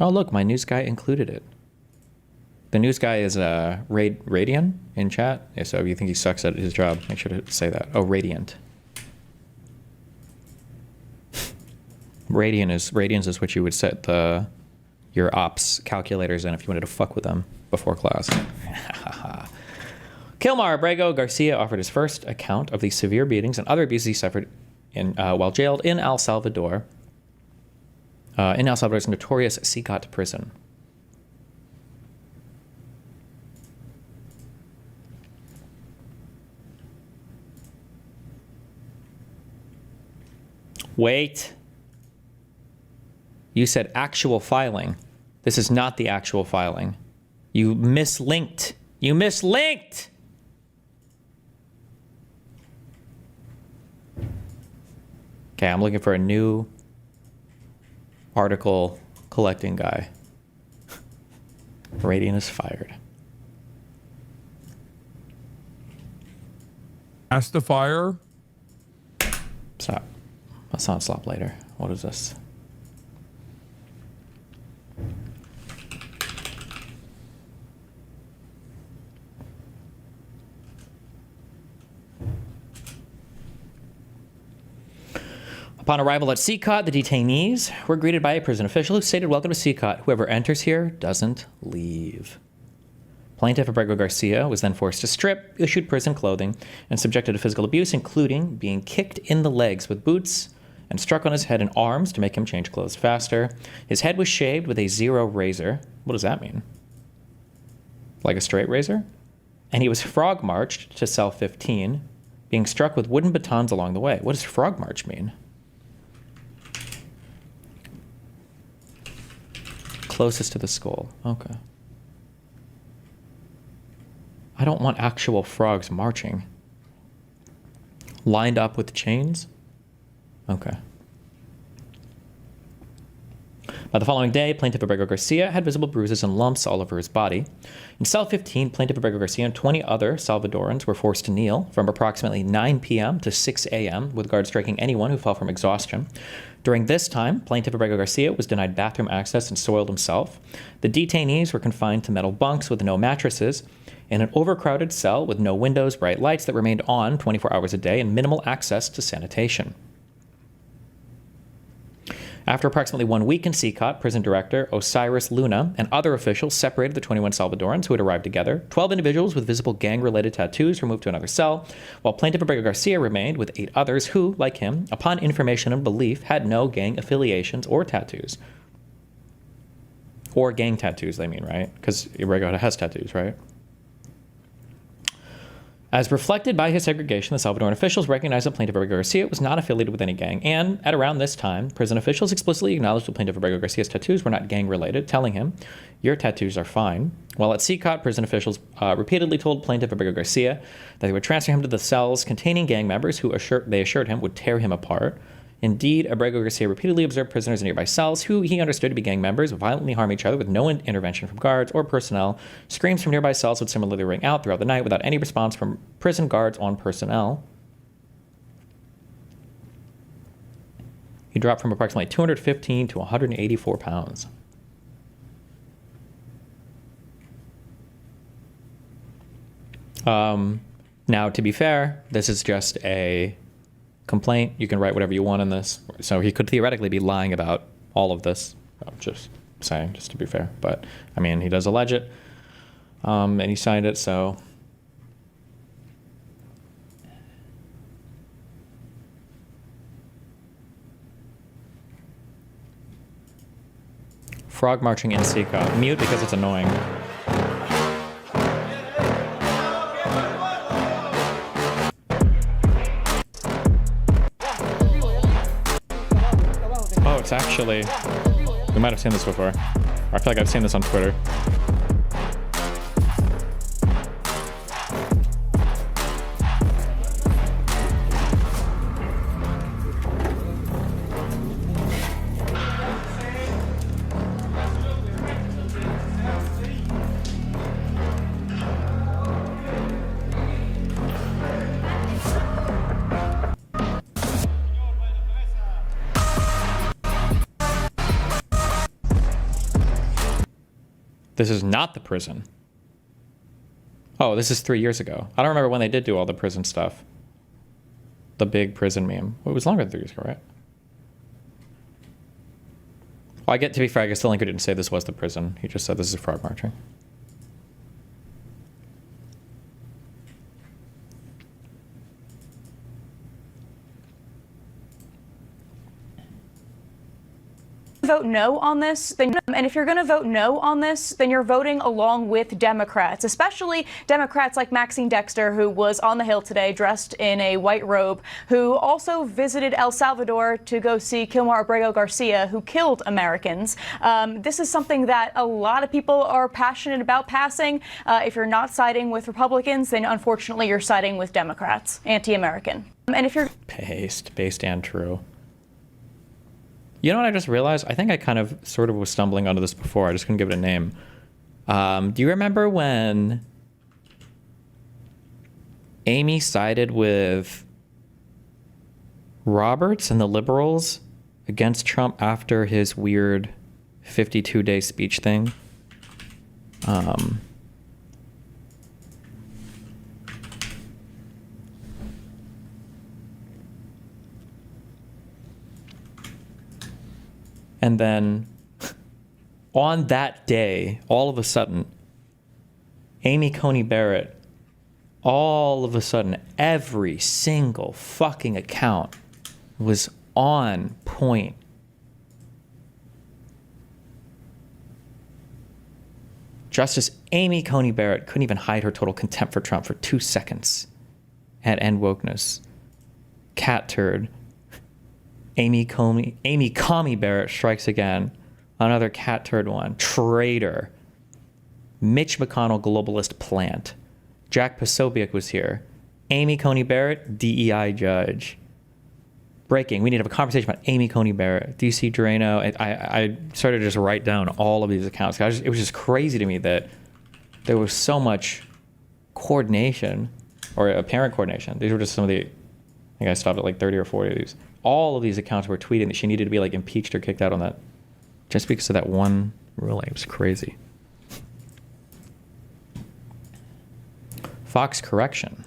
Speaker 1: look, my news guy included it. The news guy is Radian in chat. Yeah, so if you think he sucks at his job, make sure to say that. Oh, Radiant. Radians is what you would set your ops calculators in if you wanted to fuck with them before class. Kilmar Abrego Garcia offered his first account of the severe beatings and other abuses he suffered while jailed in El Salvador, in El Salvador's notorious Sicat prison. Wait. You said actual filing. This is not the actual filing. You mislinked. You mislinked! Okay, I'm looking for a new article collecting guy. Radiant is fired.
Speaker 10: Ask the fire.
Speaker 1: Stop. Let's not stop later. What is this? Upon arrival at Sicat, the detainees were greeted by a prison official who stated, "Welcome to Sicat. Whoever enters here doesn't leave." Plaintiff Abrego Garcia was then forced to strip, issued prison clothing, and subjected to physical abuse, including being kicked in the legs with boots and struck on his head and arms to make him change clothes faster. His head was shaved with a zero razor. What does that mean? Like a straight razor? And he was frog marched to cell 15, being struck with wooden batons along the way. What does frog march mean? Closest to the skull. Okay. I don't want actual frogs marching. Lined up with chains? Okay. The following day, plaintiff Abrego Garcia had visible bruises and lumps all over his body. In cell 15, plaintiff Abrego Garcia and 20 other Salvadorans were forced to kneel from approximately 9 p.m. to 6 a.m., with guards striking anyone who fell from exhaustion. During this time, plaintiff Abrego Garcia was denied bathroom access and soiled himself. The detainees were confined to metal bunks with no mattresses, in an overcrowded cell with no windows, bright lights that remained on 24 hours a day, and minimal access to sanitation. After approximately 1 week in CCOT, prison director Osiris Luna and other officials separated the 21 Salvadorans who had arrived together. 12 individuals with visible gang-related tattoos were moved to another cell, while plaintiff Abrego Garcia remained with 8 others who, like him, upon information and belief, had no gang affiliations or tattoos. Or gang tattoos, they mean, right? Because Abrego has tattoos, right? As reflected by his segregation, the Salvadoran officials recognized that plaintiff Abrego Garcia was not affiliated with any gang, and at around this time, prison officials explicitly acknowledged that plaintiff Abrego Garcia's tattoos were not gang-related, telling him, "Your tattoos are fine." While at CCOT, prison officials repeatedly told plaintiff Abrego Garcia that they would transfer him to the cells containing gang members who they assured him would tear him apart. Indeed, Abrego Garcia repeatedly observed prisoners in nearby cells who he understood to be gang members would violently harm each other with no intervention from guards or personnel. Screams from nearby cells would similarly ring out throughout the night without any response from prison guards on personnel. He dropped from approximately 215 to 184 pounds. Now, to be fair, this is just a complaint. You can write whatever you want in this. So he could theoretically be lying about all of this. I'm just saying, just to be fair. But, I mean, he does allege it. And he signed it, so... Frog marching in Sika. Mute because it's annoying. Oh, it's actually... We might have seen this before. I feel like I've seen this on Twitter. This is not the prison. Oh, this is 3 years ago. I don't remember when they did do all the prison stuff. The big prison meme. Well, it was longer than 3 years ago, right? Well, to be fair, I guess the linker didn't say this was the prison. He just said this is frog marching.
Speaker 10: Vote no on this, then, and if you're going to vote no on this, then you're voting along with Democrats, especially Democrats like Maxine Dexter, who was on the Hill today dressed in a white robe, who also visited El Salvador to go see Kilmar Abrego Garcia, who killed Americans. This is something that a lot of people are passionate about passing. If you're not siding with Republicans, then unfortunately you're siding with Democrats, anti-American. And if you're
Speaker 1: based and true. You know what I just realized? I think I kind of sort of was stumbling onto this before. I just couldn't give it a name. Do you remember when Amy sided with Roberts and the liberals against Trump after his weird 52-day speech thing? And then on that day, all of a sudden, Amy Coney Barrett, all of a sudden, every single fucking account was on point. Justice Amy Coney Barrett couldn't even hide her total contempt for Trump for 2 seconds at End Wokeness. Cat turd. Amy Commie Barrett strikes again. Another cat turd one. Traitor. Mitch McConnell globalist plant. Jack Posobiec was here. Amy Coney Barrett, DEI judge. breaking. We need to have a conversation about Amy Coney Barrett, DC Drano. I started to just write down all of these accounts. It was just crazy to me that there was so much coordination, or apparent coordination. These were just some of the, I think I stopped at like 30 or 40 of these. All of these accounts were tweeting that she needed to be like impeached or kicked out on that, just because of that one ruling. It was crazy. Fox correction.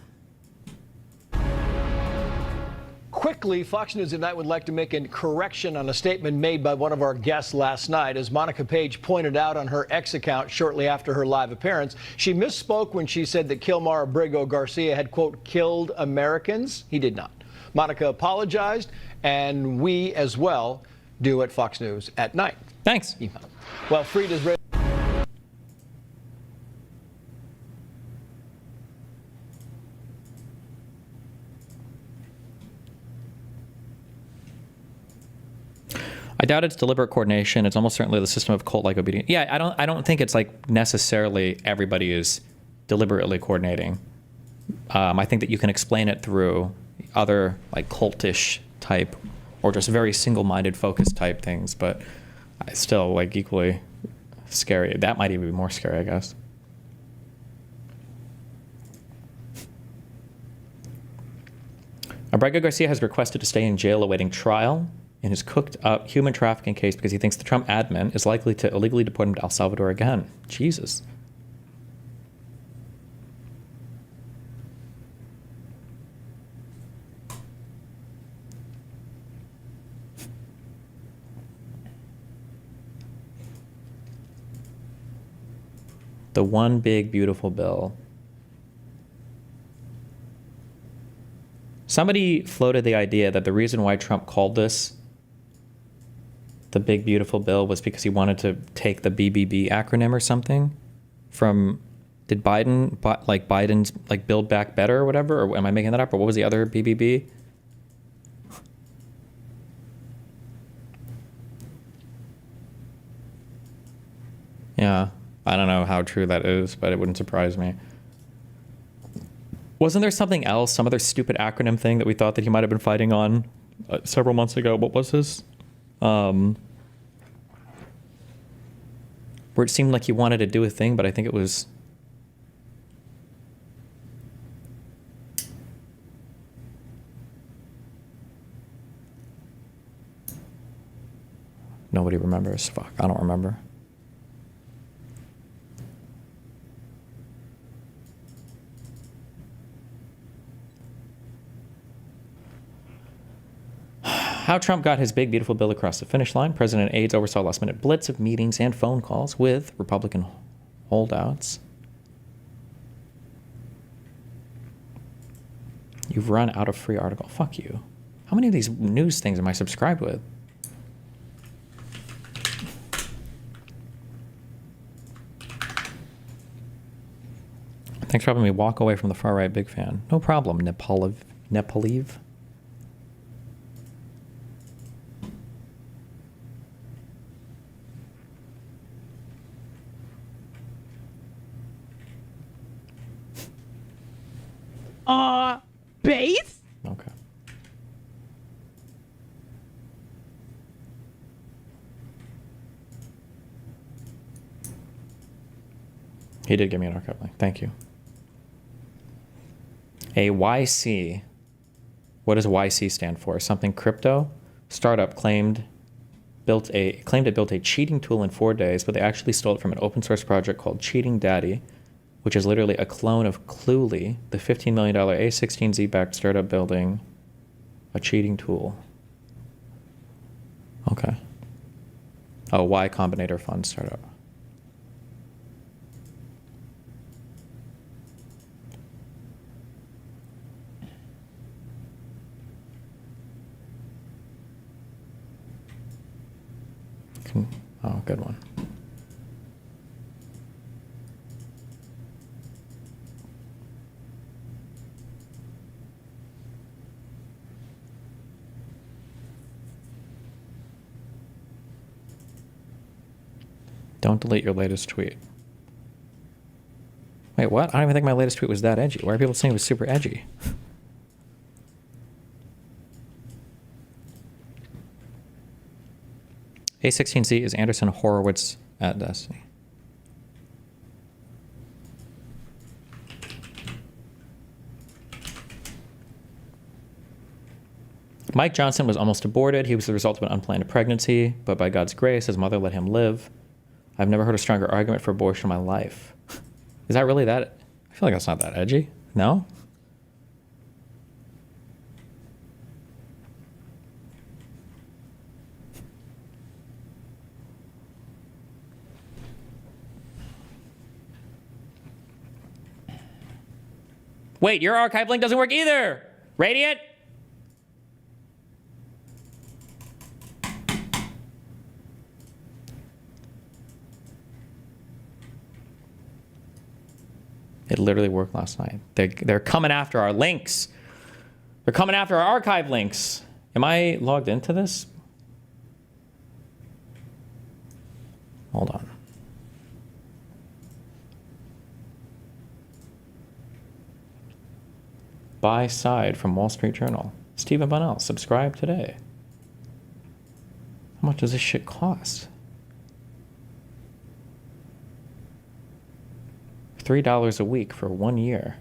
Speaker 11: Quickly, Fox News Tonight would like to make a correction on a statement made by one of our guests last night. As Monica Page pointed out on her X account shortly after her live appearance, she misspoke when she said that Kilmar Abrego Garcia had, quote, killed Americans. He did not. Monica apologized, and we as well do at Fox News at Night.
Speaker 1: Thanks.
Speaker 11: Well, Frieda's ready.
Speaker 1: I doubt it's deliberate coordination. It's almost certainly the system of cult-like obedience. Yeah, I don't think it's like necessarily everybody is deliberately coordinating. I think that you can explain it through other like cultish type or just very single-minded focus type things, but it's still like equally scary. That might even be more scary, I guess. Abrego Garcia has requested to stay in jail awaiting trial in his cooked-up human trafficking case because he thinks the Trump admin is likely to illegally deport him to El Salvador again. Jesus. The one big, beautiful bill. Somebody floated the idea that the reason why Trump called this the big, beautiful bill was because he wanted to take the BBB acronym or something from, did Biden's like Build Back Better or whatever? Or am I making that up? Or what was the other BBB? Yeah, I don't know how true that is, but it wouldn't surprise me. Wasn't there something else, some other stupid acronym thing that we thought that he might have been fighting on several months ago? What was this? Where it seemed like he wanted to do a thing, but I think it was... Nobody remembers. Fuck, I don't remember. How Trump got his big, beautiful bill across the finish line. President aides oversaw last-minute blitz of meetings and phone calls with Republican holdouts. You've run out of free article. Fuck you. How many of these news things am I subscribed with? Thanks for having me walk away from the far-right big fan. No problem, Nepalev.
Speaker 12: Base?
Speaker 1: Okay. He did give me an archive link. Thank you. A YC. What does YC stand for? Something crypto? Startup claimed it built a cheating tool in 4 days, but they actually stole it from an open source project called Cheating Daddy, which is literally a clone of Cluely, the $15 million A16Z-backed startup building a cheating tool. Okay. Oh, Y Combinator Fund startup. Oh, good one. Don't delete your latest tweet. Wait, what? I don't even think my latest tweet was that edgy. Why are people saying it was super edgy? A16Z is Anderson Horowitz at Destiny. Mike Johnson was almost aborted. He was the result of an unplanned pregnancy, but by God's grace, his mother let him live. I've never heard a stronger argument for abortion in my life. Is that really that? I feel like that's not that edgy. No? Wait, your archive link doesn't work either. Radiant? It literally worked last night. They're coming after our links. They're coming after our archive links. Am I logged into this? Hold on. Buy side from Wall Street Journal. Stephen Bunnell, subscribe today. How much does this shit cost? $3 a week for 1 year.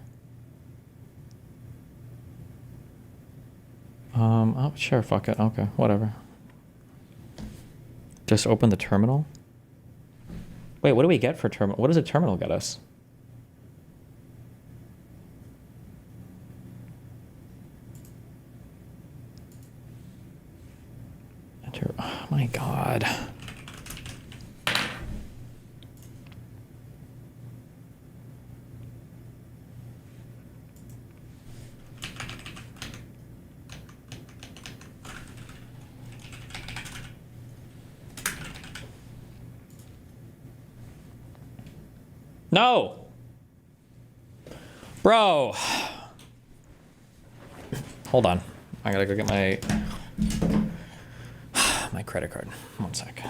Speaker 1: Oh, sure, fuck it. Okay, whatever. Just open the terminal. Wait, what do we get for terminal? What does a terminal get us? Enter. Oh my God. No. Bro. Hold on. I gotta go get my credit card. 1 sec.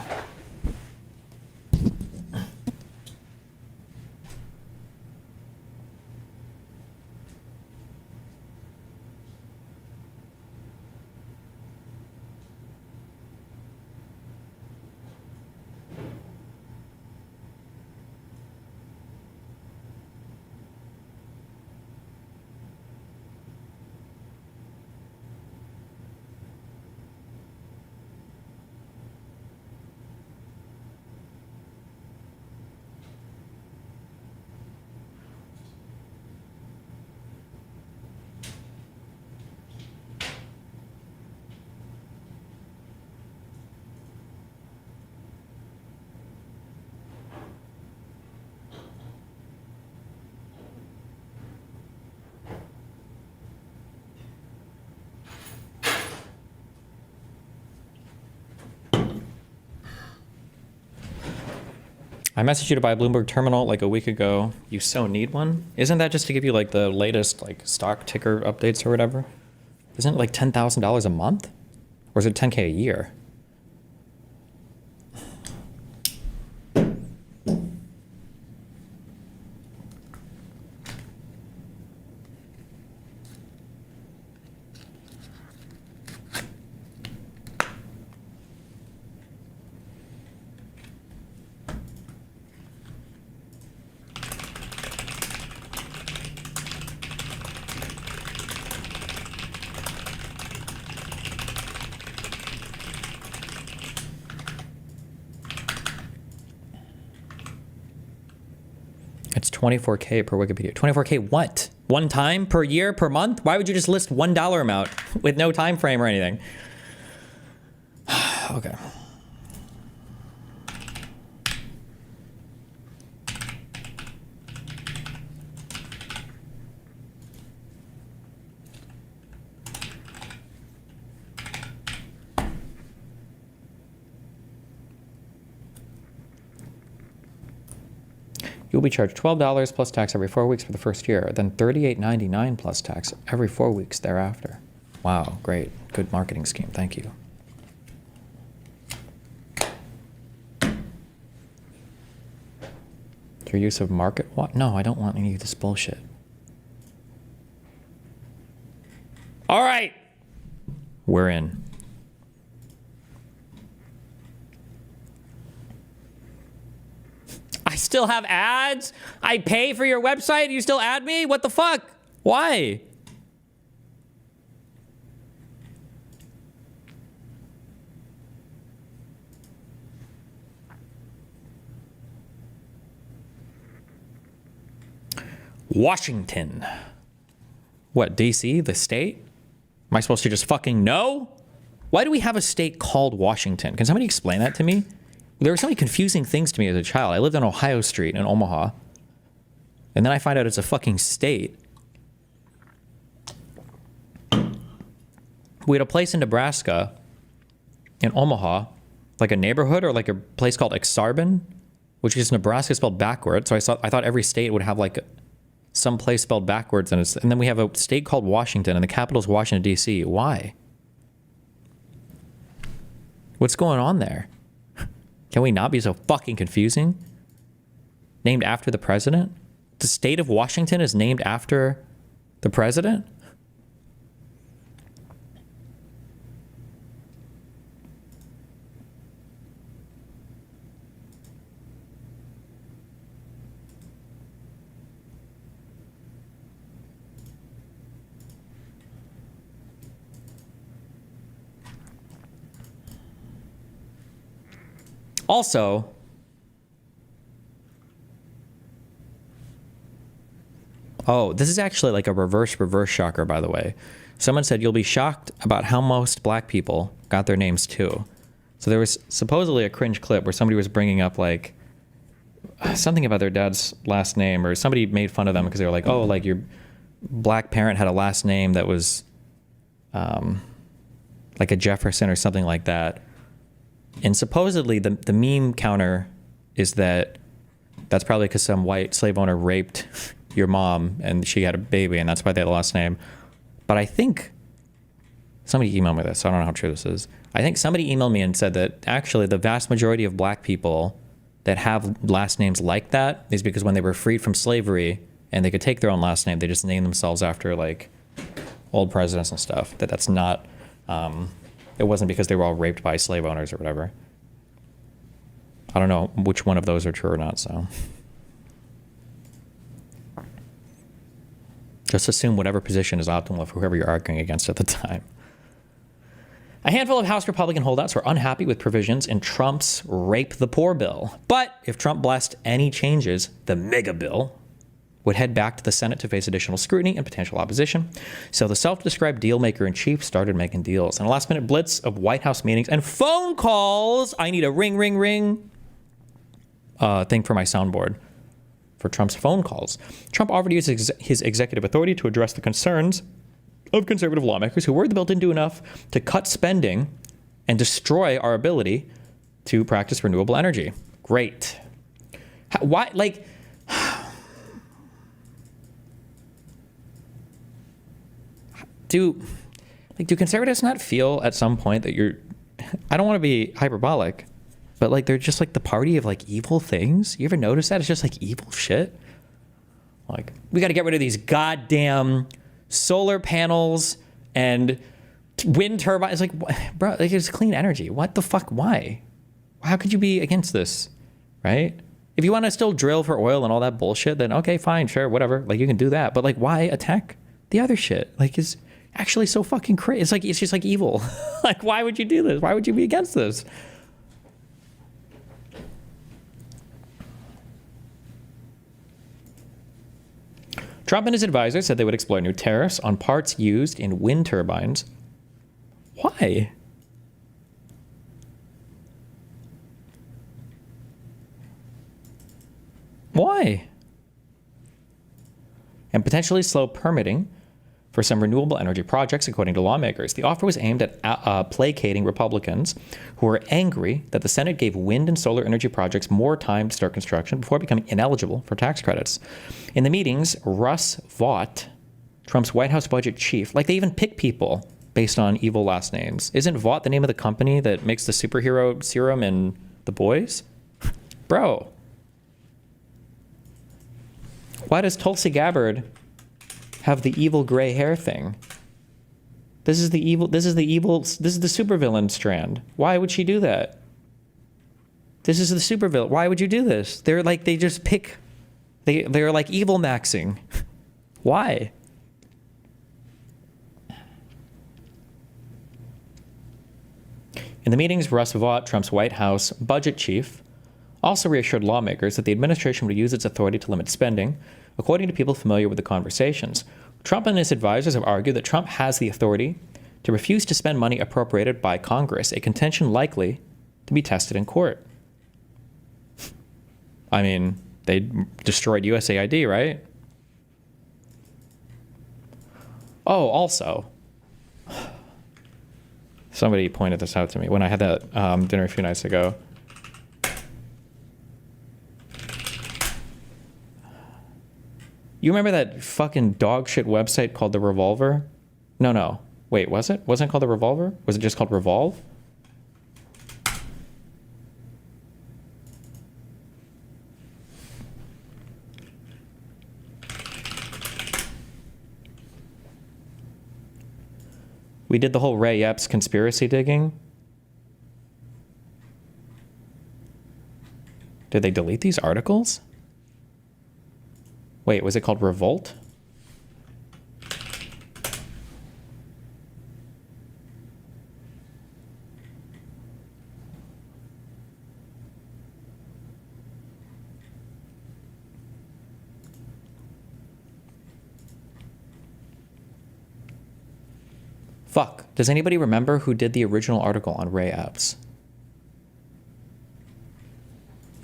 Speaker 1: I messaged you to buy a Bloomberg terminal like a week ago. You so need one? Isn't that just to give you like the latest like stock ticker updates or whatever? Isn't it like $10,000 a month? Or is it 10K a year? It's 24K per Wikipedia. 24K what? One time per year per month? Why would you just list $1 amount with no time frame or anything? Okay. You'll be charged $12 plus tax every 4 weeks for the first year, then $38.99 plus tax every 4 weeks thereafter. Wow, great. Good marketing scheme. Thank you. Your use of market watch? No, I don't want any of this bullshit. All right. We're in. I still have ads? I pay for your website, you still add me? What the fuck? Why? Washington. What, DC, the state? Am I supposed to just fucking know? Why do we have a state called Washington? Can somebody explain that to me? There were so many confusing things to me as a child. I lived on Ohio Street in Omaha. And then I find out it's a fucking state. We had a place in Nebraska, in Omaha, like a neighborhood or like a place called Exarban, which is Nebraska spelled backwards. So I thought every state would have like some place spelled backwards. And then we have a state called Washington and the capital is Washington, D.C. Why? What's going on there? Can we not be so fucking confusing? Named after the president? The state of Washington is named after the president? Also, oh, this is actually like a reverse shocker, by the way. Someone said, you'll be shocked about how most black people got their names too. So there was supposedly a cringe clip where somebody was bringing up like something about their dad's last name, or somebody made fun of them because they were like, oh, like your black parent had a last name that was like a Jefferson or something like that. And supposedly the meme counter is that that's probably because some white slave owner raped your mom and she had a baby and that's why they had the last name. But I think somebody emailed me this. So I don't know how true this is. I think somebody emailed me and said that actually the vast majority of black people that have last names like that is because when they were freed from slavery and they could take their own last name, they just named themselves after like old presidents and stuff. That's not... it wasn't because they were all raped by slave owners or whatever. I don't know which one of those are true or not, so. Just assume whatever position is optimal for whoever you're arguing against at the time. A handful of House Republican holdouts were unhappy with provisions in Trump's Rape the Poor bill. But if Trump blessed any changes, the mega bill would head back to the Senate to face additional scrutiny and potential opposition. So the self-described deal maker in chief started making deals. In a last-minute blitz of White House meetings and phone calls, I need a ring, ring, ring thing for my soundboard for Trump's phone calls. Trump offered to use his executive authority to address the concerns of conservative lawmakers who worried the bill didn't do enough to cut spending and destroy our ability to practice renewable energy. Great. Why, like... Do conservatives not feel at some point that you're, I don't want to be hyperbolic, but like they're just like the party of like evil things? You ever notice that? It's just like evil shit. Like, we got to get rid of these goddamn solar panels and wind turbines. It's like, bro, like it's clean energy. What the fuck? Why? How could you be against this? Right? If you want to still drill for oil and all that bullshit, then okay, fine, sure, whatever. Like you can do that. But like, why attack the other shit? Like, is actually so fucking crazy. It's like, it's just like evil. Like, why would you do this? Why would you be against this? Trump and his advisors said they would explore new tariffs on parts used in wind turbines. Why? Why? And potentially slow permitting for some renewable energy projects, according to lawmakers. The offer was aimed at placating Republicans who were angry that the Senate gave wind and solar energy projects more time to start construction before becoming ineligible for tax credits. In the meetings, Russ Vought, Trump's White House budget chief, like they even pick people based on evil last names. Isn't Vought the name of the company that makes the superhero serum in The Boys? Bro. Why does Tulsi Gabbard have the evil gray hair thing? This is the supervillain strand. Why would she do that? This is the supervillain. Why would you do this? They're like, they just pick, they're like evil maxing. Why? In the meetings, Russ Vought, Trump's White House budget chief, also reassured lawmakers that the administration would use its authority to limit spending, according to people familiar with the conversations. Trump and his advisors have argued that Trump has the authority to refuse to spend money appropriated by Congress, a contention likely to be tested in court. I mean, they destroyed USAID, right? Oh, also, somebody pointed this out to me when I had that dinner a few nights ago. You remember that fucking dog shit website called The Revolver? No. Wait, was it? Wasn't it called The Revolver? Was it just called Revolve? We did the whole Ray Epps conspiracy digging. Did they delete these articles? Wait, was it called Revolt? Fuck. Does anybody remember who did the original article on Ray Epps?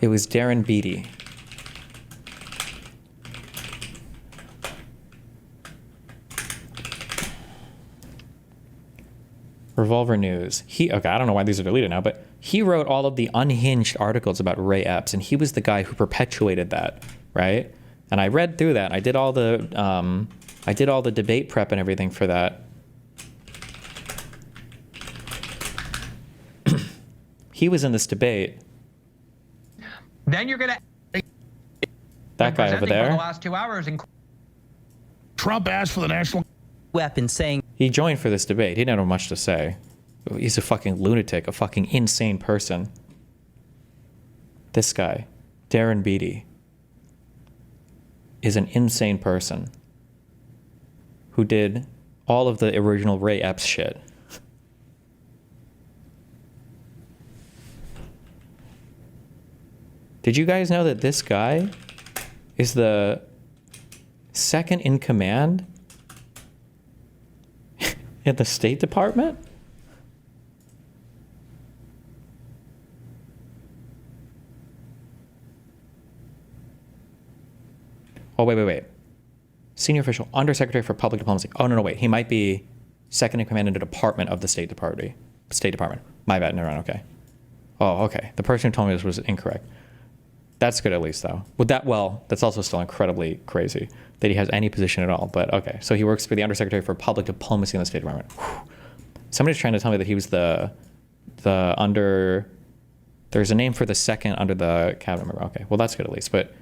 Speaker 1: It was Darren Beattie. Revolver News. Okay, I don't know why these are deleted now, but he wrote all of the unhinged articles about Ray Epps, and he was the guy who perpetuated that, right? And I read through that. I did all the debate prep and everything for that. He was in this debate.
Speaker 12: Then you're gonna
Speaker 1: that guy over there.
Speaker 12: For the last 2 hours,
Speaker 13: Trump asked for the national
Speaker 12: weapon, saying
Speaker 1: he joined for this debate. He didn't have much to say. He's a fucking lunatic, a fucking insane person. This guy, Darren Beattie, is an insane person who did all of the original Ray Epps shit. Did you guys know that this guy is the second in command in the State Department? Oh, wait. Senior official, Undersecretary for Public Diplomacy. Oh, no, wait. He might be second in command in the Department of the State Department. My bad. Never mind. Okay. Oh, okay. The person who told me this was incorrect. That's good at least, though. That's also still incredibly crazy that he has any position at all. But okay, so he works for the Undersecretary for Public Diplomacy in the State Department. Whew. Somebody's trying to tell me that he was the under. There's a name for the second under the cabinet member. Okay, well that's good at least. But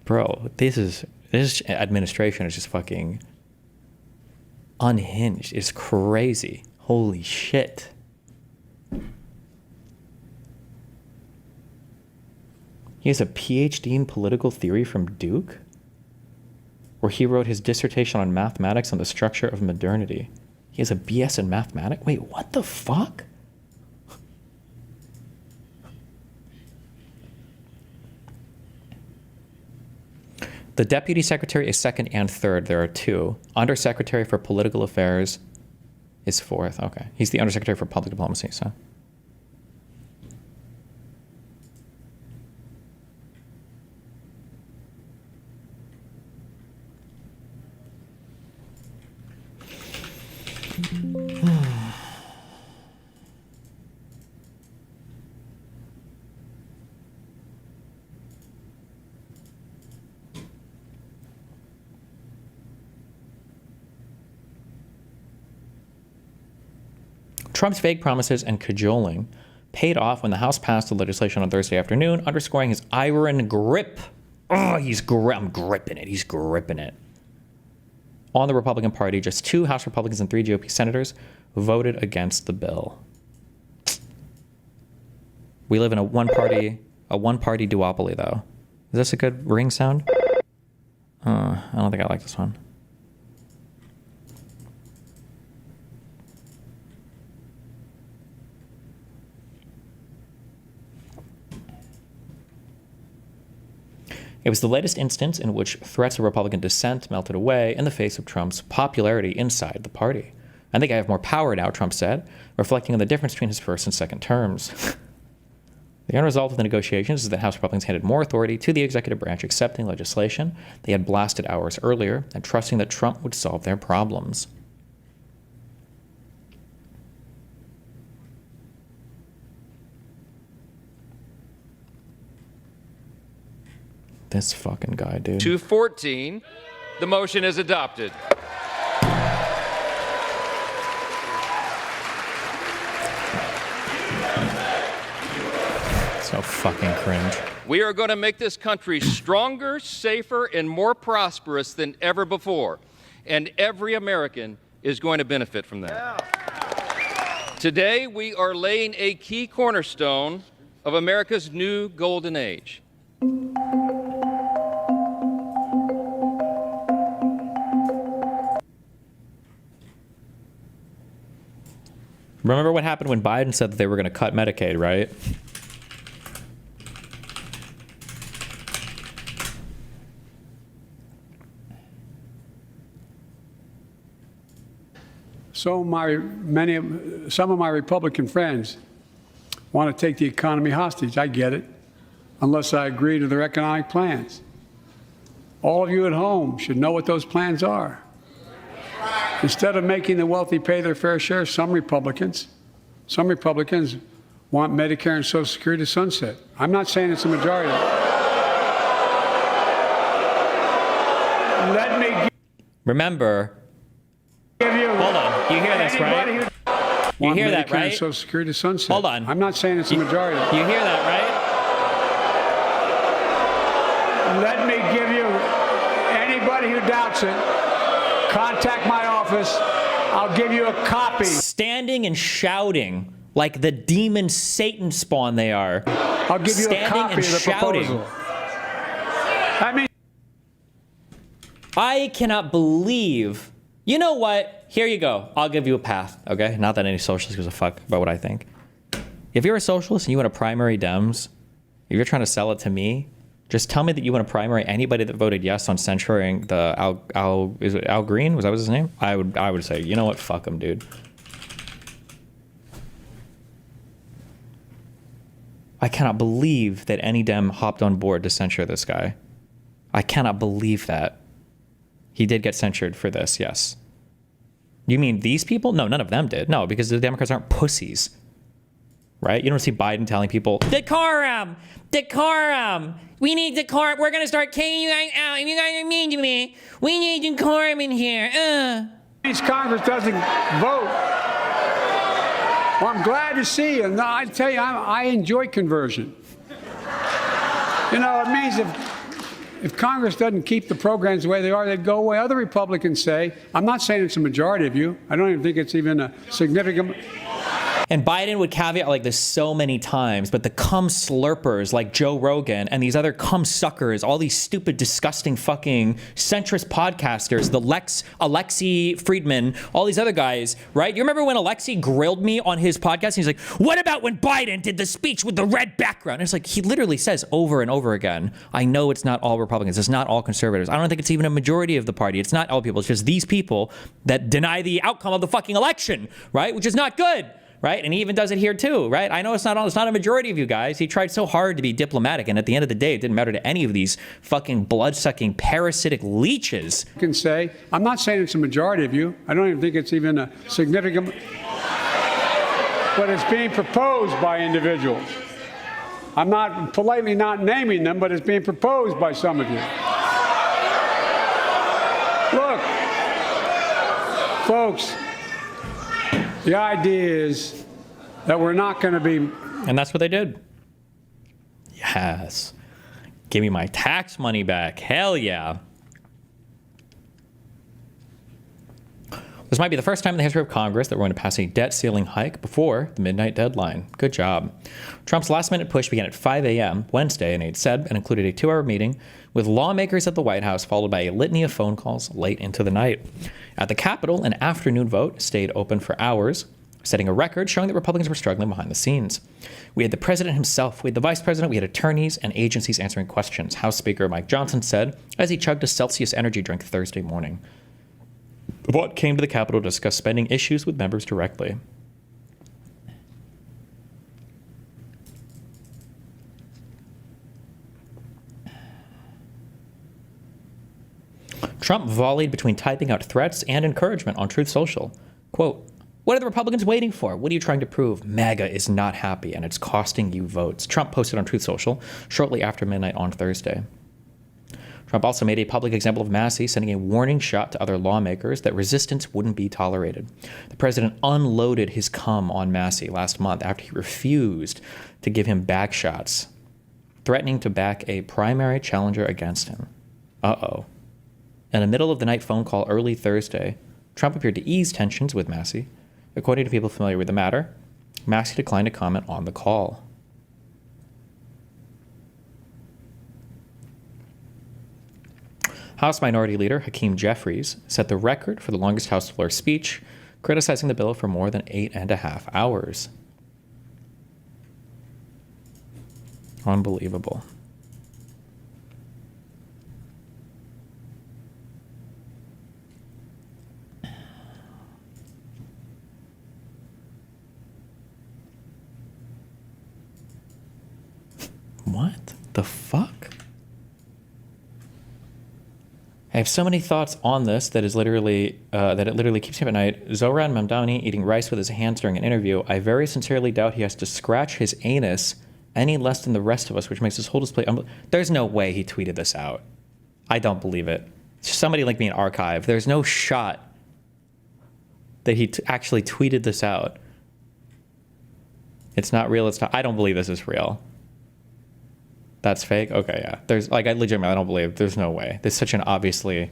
Speaker 1: bro, this administration is just fucking unhinged. It's crazy. Holy shit. He has a PhD in political theory from Duke, where he wrote his dissertation on mathematics and the structure of modernity. He has a BS in mathematics? Wait, what the fuck? The Deputy Secretary is second and third. There are two. Undersecretary for Political Affairs is fourth. Okay. He's the Undersecretary for Public Diplomacy, so. Trump's vague promises and cajoling paid off when the House passed the legislation on Thursday afternoon, underscoring his iron grip. Oh, I'm gripping it. He's gripping it. On the Republican Party, just 2 House Republicans and 3 GOP senators voted against the bill. We live in a one-party duopoly, though. Is this a good ring sound? I don't think I like this one. It was the latest instance in which threats of Republican dissent melted away in the face of Trump's popularity inside the party. I think I have more power now, Trump said, reflecting on the difference between his first and second terms. The end result of the negotiations is that House Republicans handed more authority to the executive branch, accepting legislation they had blasted hours earlier and trusting that Trump would solve their problems. This fucking guy, dude.
Speaker 14: 214. The motion is adopted.
Speaker 1: So fucking cringe.
Speaker 14: We are going to make this country stronger, safer, and more prosperous than ever before. And every American is going to benefit from that. Today, we are laying a key cornerstone of America's new golden age.
Speaker 1: Remember what happened when Biden said that they were going to cut Medicaid, right?
Speaker 15: So some of my Republican friends want to take the economy hostage. I get it, unless I agree to their economic plans. All of you at home should know what those plans are. Instead of making the wealthy pay their fair share, some Republicans want Medicare and Social Security to sunset. I'm not saying it's a majority. Let me
Speaker 1: remember. Hold on. You hear this, right? You hear that, right?
Speaker 15: Social Security to sunset.
Speaker 1: Hold on.
Speaker 15: I'm not saying it's a majority.
Speaker 1: You hear that, right?
Speaker 15: Let me give you, anybody who doubts it, contact my office. I'll give you a copy.
Speaker 1: Standing and shouting like the demon Satan spawn they are.
Speaker 15: I'll give you a copy of the proposal.
Speaker 1: I cannot believe. You know what? Here you go. I'll give you a path, okay? Not that any socialist gives a fuck about what I think. If you're a socialist and you want to primary Dems, if you're trying to sell it to me, just tell me that you want to primary anybody that voted yes on censuring the Al Green? Was that his name? I would say, you know what? Fuck him, dude. I cannot believe that any Dem hopped on board to censure this guy. I cannot believe that. He did get censured for this, yes. You mean these people? No, none of them did. No, because the Democrats aren't pussies. Right? You don't see Biden telling people, decorum! Decorum! We need decorum. We're going to start kicking you guys out. If you guys are mean to me, we need decorum in here.
Speaker 15: Congress doesn't vote. Well, I'm glad to see you. No, I tell you, I enjoy conversion. You know, it means if Congress doesn't keep the programs the way they are, they'd go away. Other Republicans say, I'm not saying it's a majority of you. I don't even think it's even a significant.
Speaker 1: And Biden would caveat like this so many times, but the cum slurpers like Joe Rogan and these other cum suckers, all these stupid, disgusting fucking centrist podcasters, the Alexi Friedman, all these other guys, right? You remember when Alexi grilled me on his podcast? And he's like, what about when Biden did the speech with the red background? And it's like, he literally says over and over again, I know it's not all Republicans. It's not all conservatives. I don't think it's even a majority of the party. It's not all people. It's just these people that deny the outcome of the fucking election, right? Which is not good. Right? And he even does it here too, right? I know it's not a majority of you guys. He tried so hard to be diplomatic, and at the end of the day, it didn't matter to any of these fucking blood-sucking parasitic leeches.
Speaker 15: You can say, I'm not saying it's a majority of you. I don't even think it's even a significant, but it's being proposed by individuals. I'm not politely not naming them, but it's being proposed by some of you. Look, folks, the idea is that we're not going to be...
Speaker 1: And that's what they did. Yes. Give me my tax money back. Hell yeah. This might be the first time in the history of Congress that we're going to pass a debt ceiling hike before the midnight deadline. Good job. Trump's last-minute push began at 5 a.m. Wednesday, and it said and included a 2-hour meeting with lawmakers at the White House, followed by a litany of phone calls late into the night. At the Capitol, an afternoon vote stayed open for hours, setting a record showing that Republicans were struggling behind the scenes. We had the president himself, we had the vice president, we had attorneys and agencies answering questions, House Speaker Mike Johnson said as he chugged a Celsius energy drink Thursday morning. The vote came to the Capitol to discuss spending issues with members directly. Trump volleyed between typing out threats and encouragement on Truth Social. Quote, "What are the Republicans waiting for? What are you trying to prove? MAGA is not happy and it's costing you votes." Trump posted on Truth Social shortly after midnight on Thursday. Trump also made a public example of Massey, sending a warning shot to other lawmakers that resistance wouldn't be tolerated. The president unloaded his cum on Massey last month after he refused to give him back shots, threatening to back a primary challenger against him. Uh-oh. In a middle-of-the-night phone call early Thursday, Trump appeared to ease tensions with Massey. According to people familiar with the matter, Massey declined to comment on the call. House Minority Leader Hakeem Jeffries set the record for the longest House floor speech, criticizing the bill for more than 8.5 hours. Unbelievable. What the fuck? I have so many thoughts on this that is literally that it literally keeps me up at night. Zohran Mamdani eating rice with his hands during an interview. I very sincerely doubt he has to scratch his anus any less than the rest of us, which makes this whole display. There's no way he tweeted this out. I don't believe it. Somebody link me an archive. There's no shot that he actually tweeted this out. It's not real. It's not. I don't believe this is real. That's fake? Okay, yeah. There's, like, I legitimately, I don't believe, there's no way. There's such an obviously...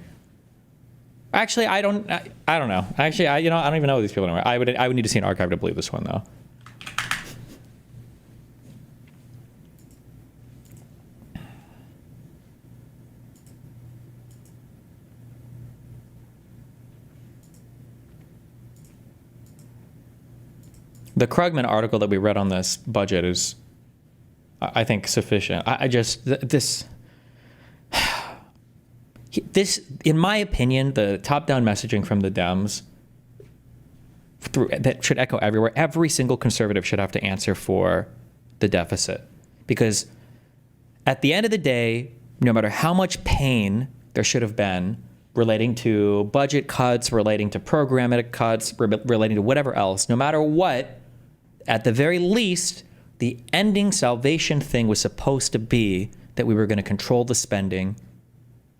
Speaker 1: Actually, I don't know. Actually, I don't even know these people anymore. I would need to see an archive to believe this one, though. The Krugman article that we read on this budget is, I think, sufficient. This, in my opinion, the top-down messaging from the Dems that should echo everywhere. Every single conservative should have to answer for the deficit, because at the end of the day, no matter how much pain there should have been relating to budget cuts, relating to programmatic cuts, relating to whatever else, no matter what, at the very least, the ending salvation thing was supposed to be that we were going to control the spending,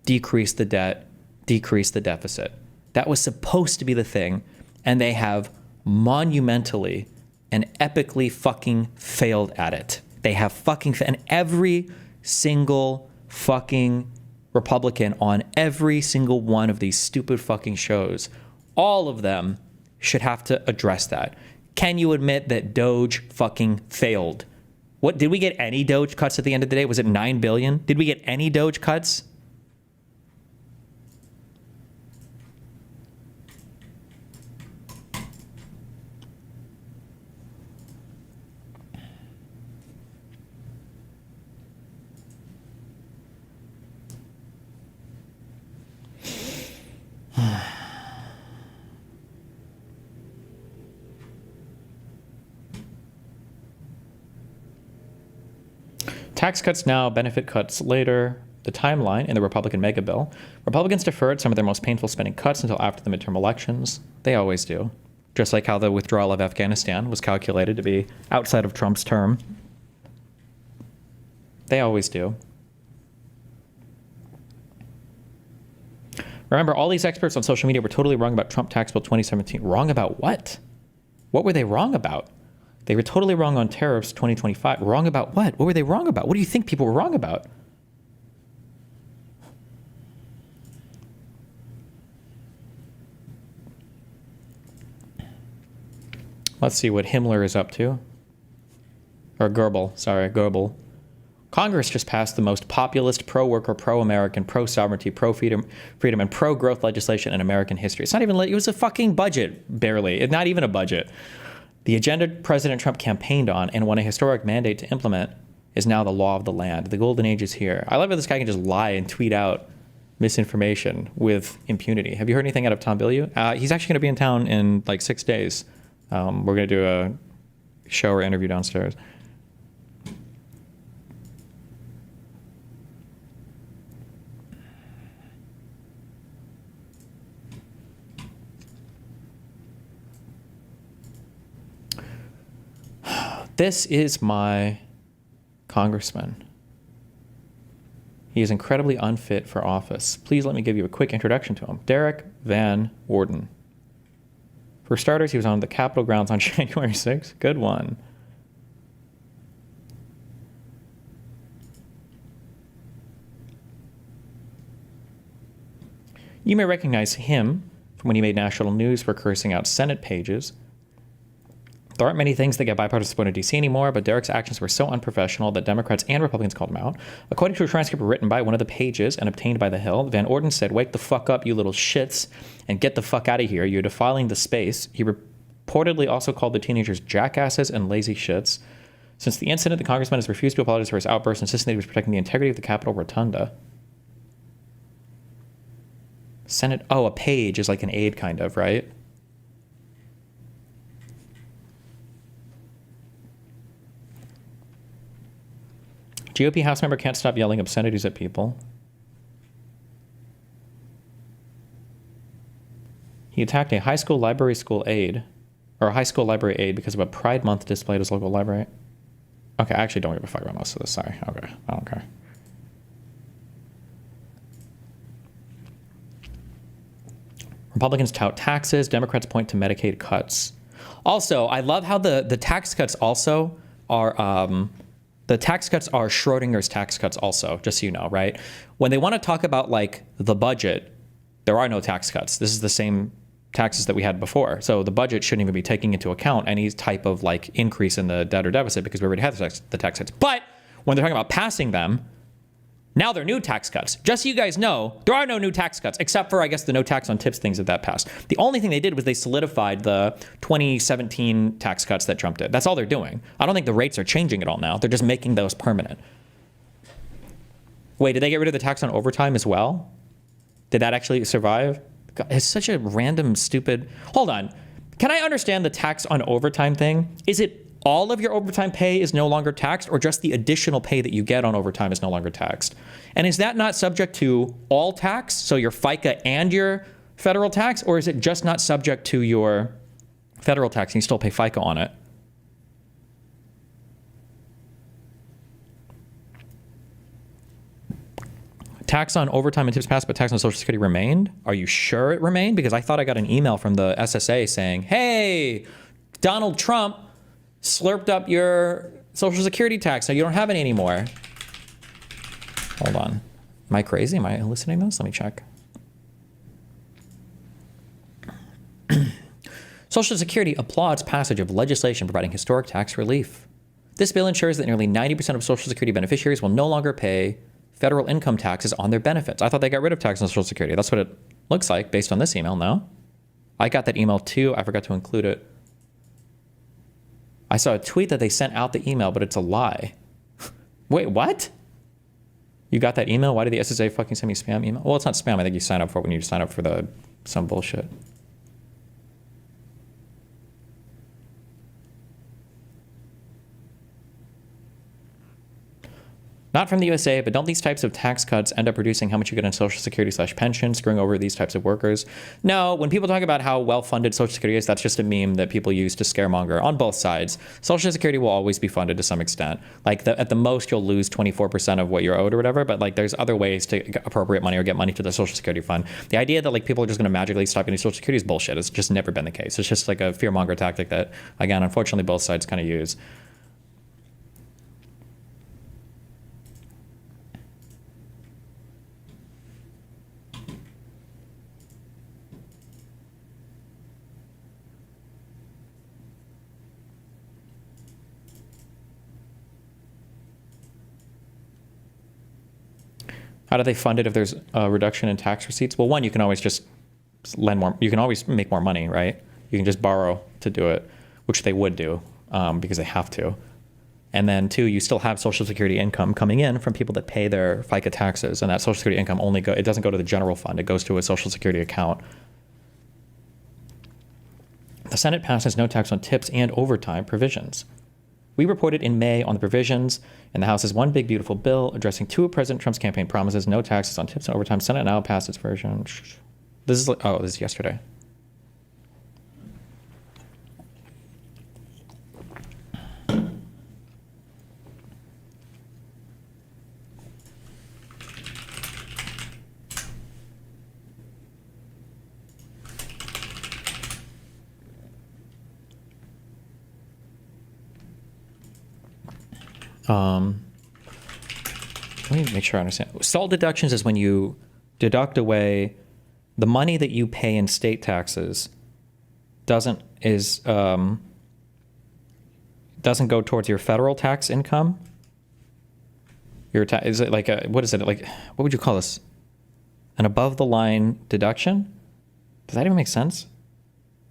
Speaker 1: decrease the debt, decrease the deficit. That was supposed to be the thing, and they have monumentally and epically fucking failed at it. They have fucking, and every single fucking Republican on every single one of these stupid fucking shows, all of them should have to address that. Can you admit that Doge fucking failed? What, did we get any Doge cuts at the end of the day? Was it 9 billion? Did we get any Doge cuts? Tax cuts now, benefit cuts later. The timeline in the Republican mega bill. Republicans deferred some of their most painful spending cuts until after the midterm elections. They always do. Just like how the withdrawal of Afghanistan was calculated to be outside of Trump's term. They always do. Remember, all these experts on social media were totally wrong about Trump tax bill 2017. Wrong about what? What were they wrong about? They were totally wrong on tariffs 2025. Wrong about what? What were they wrong about? What do you think people were wrong about? Let's see what Himmler is up to. Or Goebbels, sorry, Goebbels. Congress just passed the most populist, pro-worker, pro-American, pro-sovereignty, pro-freedom, and pro-growth legislation in American history. It's not even, it was a fucking budget, barely. It's not even a budget. The agenda President Trump campaigned on and won a historic mandate to implement is now the law of the land. The golden age is here. I love how this guy can just lie and tweet out misinformation with impunity. Have you heard anything out of Tom Bilyeu? He's actually going to be in town in like 6 days. We're going to do a show or interview downstairs. This is my congressman. He is incredibly unfit for office. Please let me give you a quick introduction to him. Derek Van Orden. For starters, he was on the Capitol grounds on January 6th. Good one. You may recognize him from when he made national news for cursing out Senate pages. There aren't many things that get bipartisan support in D.C. anymore, but Derek's actions were so unprofessional that Democrats and Republicans called him out. According to a transcript written by one of the pages and obtained by The Hill, Van Orden said, "Wake the fuck up, you little shits, and get the fuck out of here. You're defiling the space." He reportedly also called the teenagers jackasses and lazy shits. Since the incident, the congressman has refused to apologize for his outburst, insisting that he was protecting the integrity of the Capitol Rotunda. Senate, oh, a page is like an aide, kind of, right? GOP House member can't stop yelling obscenities at people. He attacked a high school library aide because of a Pride Month display at his local library. Okay, I actually don't give a fuck about most of this. Sorry. Okay, I don't care. Republicans tout taxes. Democrats point to Medicaid cuts. Also, I love how the tax cuts also are... the tax cuts are Schrodinger's tax cuts also, just so you know, right? When they want to talk about like the budget, there are no tax cuts. This is the same taxes that we had before. So the budget shouldn't even be taking into account any type of like increase in the debt or deficit because we already have the tax cuts. But when they're talking about passing them, now they're new tax cuts. Just so you guys know, there are no new tax cuts, except for, I guess, the no tax on tips things that passed. The only thing they did was they solidified the 2017 tax cuts that Trump did. That's all they're doing. I don't think the rates are changing at all now. They're just making those permanent. Wait, did they get rid of the tax on overtime as well? Did that actually survive? God, it's such a random, stupid... Hold on. Can I understand the tax on overtime thing? Is it all of your overtime pay is no longer taxed, or just the additional pay that you get on overtime is no longer taxed? And is that not subject to all tax, so your FICA and your federal tax, or is it just not subject to your federal tax and you still pay FICA on it? Tax on overtime and tips passed, but tax on Social Security remained? Are you sure it remained? Because I thought I got an email from the SSA saying, hey, Donald Trump slurped up your Social Security tax, so you don't have any anymore. Hold on. Am I crazy? Am I hallucinating this? Let me check. Social Security applauds passage of legislation providing historic tax relief. This bill ensures that nearly 90% of Social Security beneficiaries will no longer pay federal income taxes on their benefits. I thought they got rid of tax on Social Security. That's what it looks like based on this email, no? I got that email too. I forgot to include it. I saw a tweet that they sent out the email, but it's a lie. Wait, what? You got that email? Why did the SSA fucking send me spam email? Well, it's not spam. I think you sign up for it when you sign up for some bullshit. Not from the USA, but don't these types of tax cuts end up reducing how much you get in Social Security/pension, screwing over these types of workers? No, when people talk about how well-funded Social Security is, that's just a meme that people use to scaremonger on both sides. Social Security will always be funded to some extent. Like, at the most, you'll lose 24% of what you're owed or whatever, but like, there's other ways to appropriate money or get money to the Social Security fund. The idea that like people are just going to magically stop getting Social Security is bullshit. It's just never been the case. It's just like a fearmonger tactic that, again, unfortunately, both sides kind of use. How do they fund it if there's a reduction in tax receipts? Well, one, you can always just lend more. You can always make more money, right? You can just borrow to do it, which they would do because they have to. And then two, you still have Social Security income coming in from people that pay their FICA taxes, and that Social Security income it doesn't go to the general fund. It goes to a Social Security account. The Senate passes no tax on tips and overtime provisions. We reported in May on the provisions in the House's One Big Beautiful Bill addressing two of President Trump's campaign promises, no taxes on tips and overtime. Senate now passed its version. This is yesterday. Let me make sure I understand. SALT deductions is when you deduct away the money that you pay in state taxes doesn't go towards your federal tax income. Is it like what is it like? What would you call this? An above the line deduction? Does that even make sense?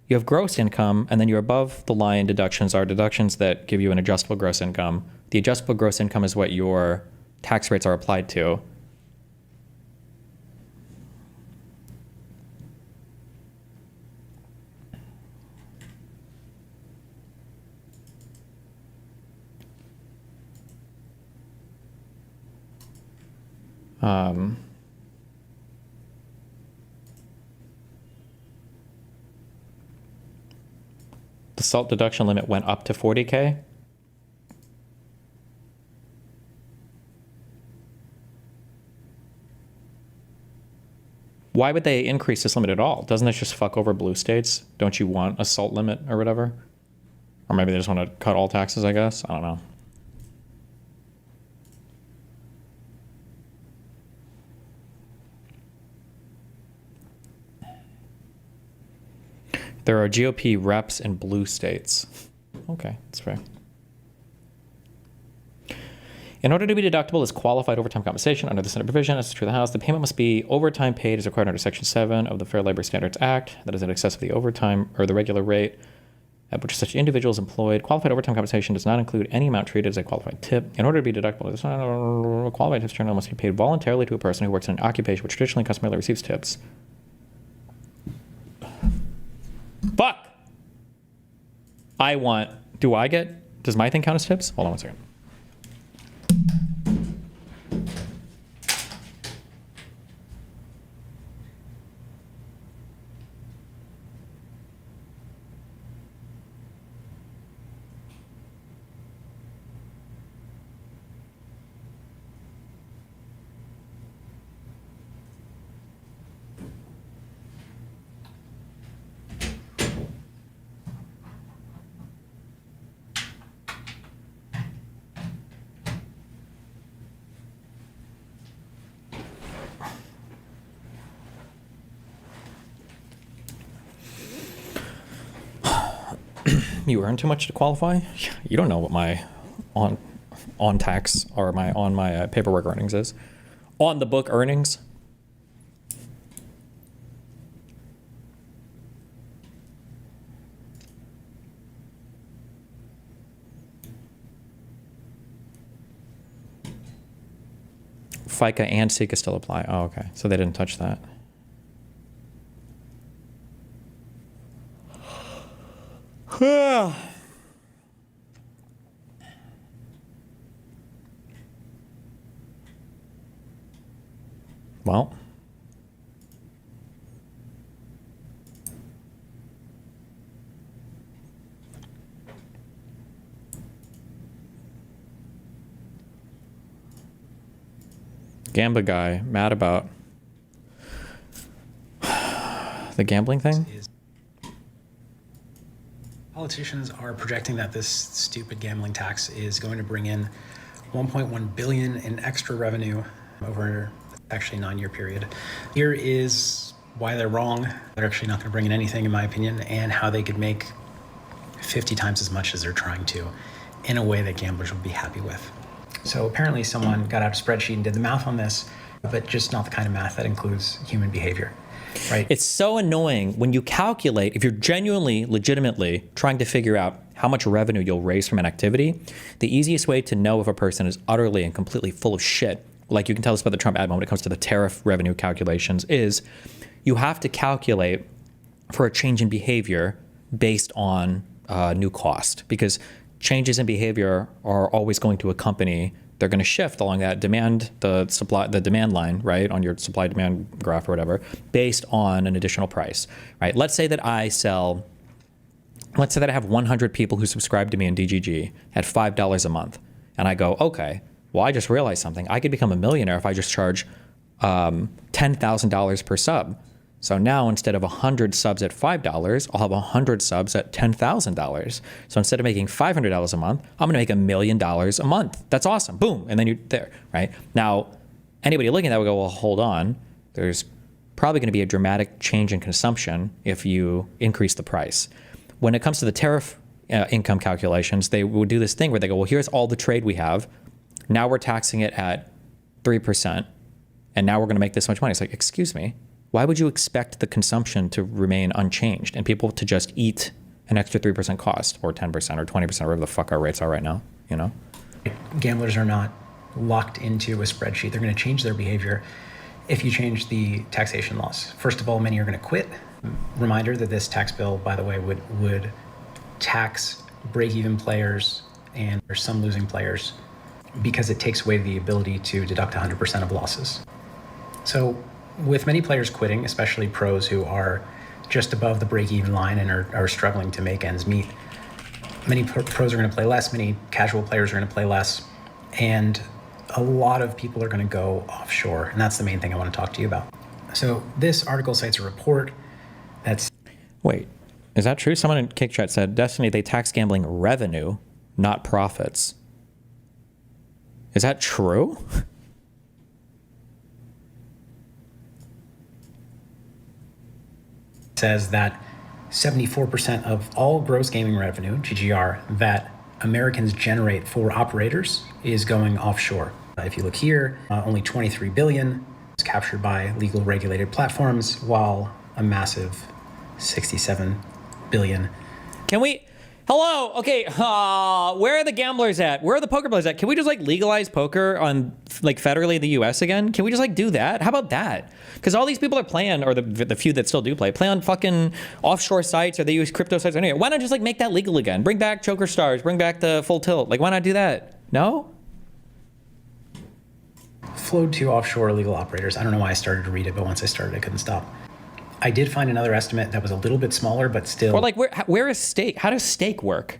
Speaker 1: You have gross income, and then your above the line deductions are deductions that give you an adjustable gross income. The adjustable gross income is what your tax rates are applied to. The SALT deduction limit went up to $40K. Why would they increase this limit at all? Doesn't this just fuck over blue states? Don't you want a SALT limit or whatever? Or maybe they just want to cut all taxes, I guess? I don't know. There are GOP reps in blue states. Okay, that's fair. In order to be deductible as qualified overtime compensation under the Senate provision, as is true of the House, the payment must be overtime paid as required under Section 7 of the Fair Labor Standards Act, that is in excess of the overtime or the regular rate at which such individuals employed. Qualified overtime compensation does not include any amount treated as a qualified tip. In order to be deductible, a qualified tips journal must be paid voluntarily to a person who works in an occupation which traditionally and customarily receives tips. Fuck! Does my thing count as tips? Hold on one second. You earn too much to qualify? You don't know what my on tax or my paperwork earnings is. On the book earnings. FICA and SICA still apply. Oh, okay. So they didn't touch that. Well, Gamba guy mad about the gambling thing?
Speaker 16: Politicians are projecting that this stupid gambling tax is going to bring in $1.1 billion in extra revenue over actually a 9-year period. Here is why they're wrong. They're actually not going to bring in anything, in my opinion, and how they could make 50 times as much as they're trying to in a way that gamblers will be happy with. So apparently someone got out a spreadsheet and did the math on this, but just not the kind of math that includes human behavior, right?
Speaker 1: It's so annoying when you calculate, if you're genuinely, legitimately trying to figure out how much revenue you'll raise from an activity, the easiest way to know if a person is utterly and completely full of shit, like you can tell us about the Trump admin when it comes to the tariff revenue calculations, is you have to calculate for a change in behavior based on new cost, because changes in behavior are always going to accompany, they're going to shift along that demand, the demand line, right, on your supply demand graph or whatever, based on an additional price, right? Let's say that I have 100 people who subscribe to me in DGG at $5 a month. And I go, okay, well, I just realized something. I could become a millionaire if I just charge $10,000 per sub. So now instead of 100 subs at $5, I'll have 100 subs at $10,000. So instead of making $500 a month, I'm going to make $1 million a month. That's awesome. Boom. And then you're there, right? Now, anybody looking at that will go, well, hold on. There's probably going to be a dramatic change in consumption if you increase the price. When it comes to the tariff income calculations, they would do this thing where they go, well, here's all the trade we have. Now we're taxing it at 3%. And now we're going to make this much money. It's like, excuse me. Why would you expect the consumption to remain unchanged and people to just eat an extra 3% cost or 10% or 20%, whatever the fuck our rates are right now, you know?
Speaker 16: Gamblers are not locked into a spreadsheet. They're going to change their behavior if you change the taxation laws. First of all, many are going to quit. Reminder that this tax bill, by the way, would tax break-even players and there's some losing players because it takes away the ability to deduct 100% of losses. So with many players quitting, especially pros who are just above the break-even line and are struggling to make ends meet, many pros are going to play less, many casual players are going to play less, and a lot of people are going to go offshore, and that's the main thing I want to talk to you about. So this article cites a report that's...
Speaker 1: Wait, is that true? Someone in Kick Chat said, Destiny, they tax gambling revenue, not profits. Is that true?
Speaker 16: Says that 74% of all gross gaming revenue, GGR, that Americans generate for operators is going offshore. If you look here, only 23 billion is captured by legal regulated platforms, while a massive 67 billion.
Speaker 1: Can we... Hello. Okay. Where are the gamblers at? Where are the poker players at? Can we just like legalize poker on like federally in the U.S. again? Can we just like do that? How about that? Because all these people are playing, or the few that still do play on fucking offshore sites, or they use crypto sites. Anyway, why not just like make that legal again? Bring back Choker Stars. Bring back the Full Tilt. Like, why not do that? No?
Speaker 16: Flowed to offshore illegal operators. I don't know why I started to read it, but once I started, I couldn't stop. I did find another estimate that was a little bit smaller, but still...
Speaker 1: Or like, where is stake? How does stake work?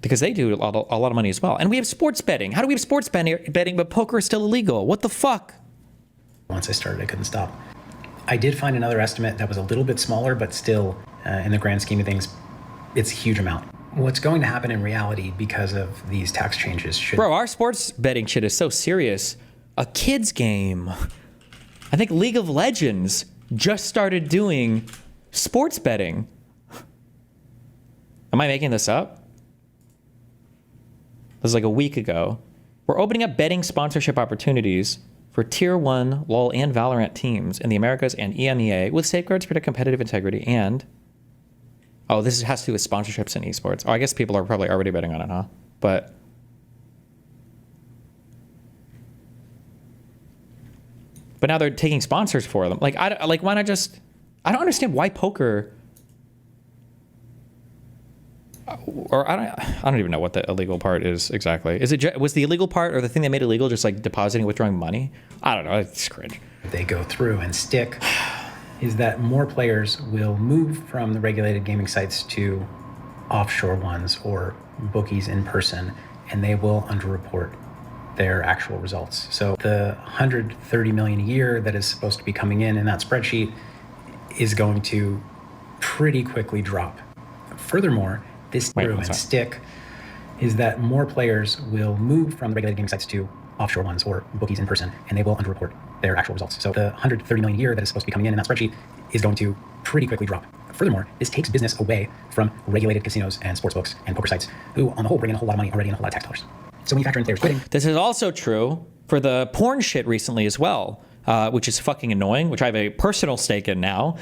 Speaker 1: Because they do a lot of money as well. And we have sports betting. How do we have sports betting, but poker is still illegal? What the fuck?
Speaker 16: Once I started, I couldn't stop. I did find another estimate that was a little bit smaller, but still, in the grand scheme of things, it's a huge amount. What's going to happen in reality because of these tax changes should...
Speaker 1: Bro, our sports betting shit is so serious. A kid's game. I think League of Legends just started doing sports betting. Am I making this up? This was like a week ago. We're opening up betting sponsorship opportunities for Tier 1 LoL and Valorant teams in the Americas and EMEA with safeguards to protect competitive integrity and... Oh, this has to do with sponsorships and esports. Oh, I guess people are probably already betting on it, huh? But... But now they're taking sponsors for them. Like, why not just... I don't understand why poker... Or I don't even know what the illegal part is exactly. Is it was the illegal part or the thing that made it illegal just like depositing, withdrawing money? I don't know. It's cringe.
Speaker 16: They go through and stick is that more players will move from the regulated gaming sites to offshore ones or bookies in person, and they will underreport their actual results. So the 130 million a year that is supposed to be coming in that spreadsheet is going to pretty quickly drop. Furthermore, this through and stick is that more players will move from the regulated gaming sites to offshore ones or bookies in person, and they will underreport their actual results. So the 130 million a year that is supposed to be coming in that spreadsheet is going to pretty quickly drop. Furthermore, this takes business away from regulated casinos and sportsbooks and poker sites, who on the whole bring in a whole lot of money already and a whole lot of tax dollars. So when you factor in players quitting...
Speaker 1: This is also true for the porn shit recently as well, which is fucking annoying, which I have a personal stake in now,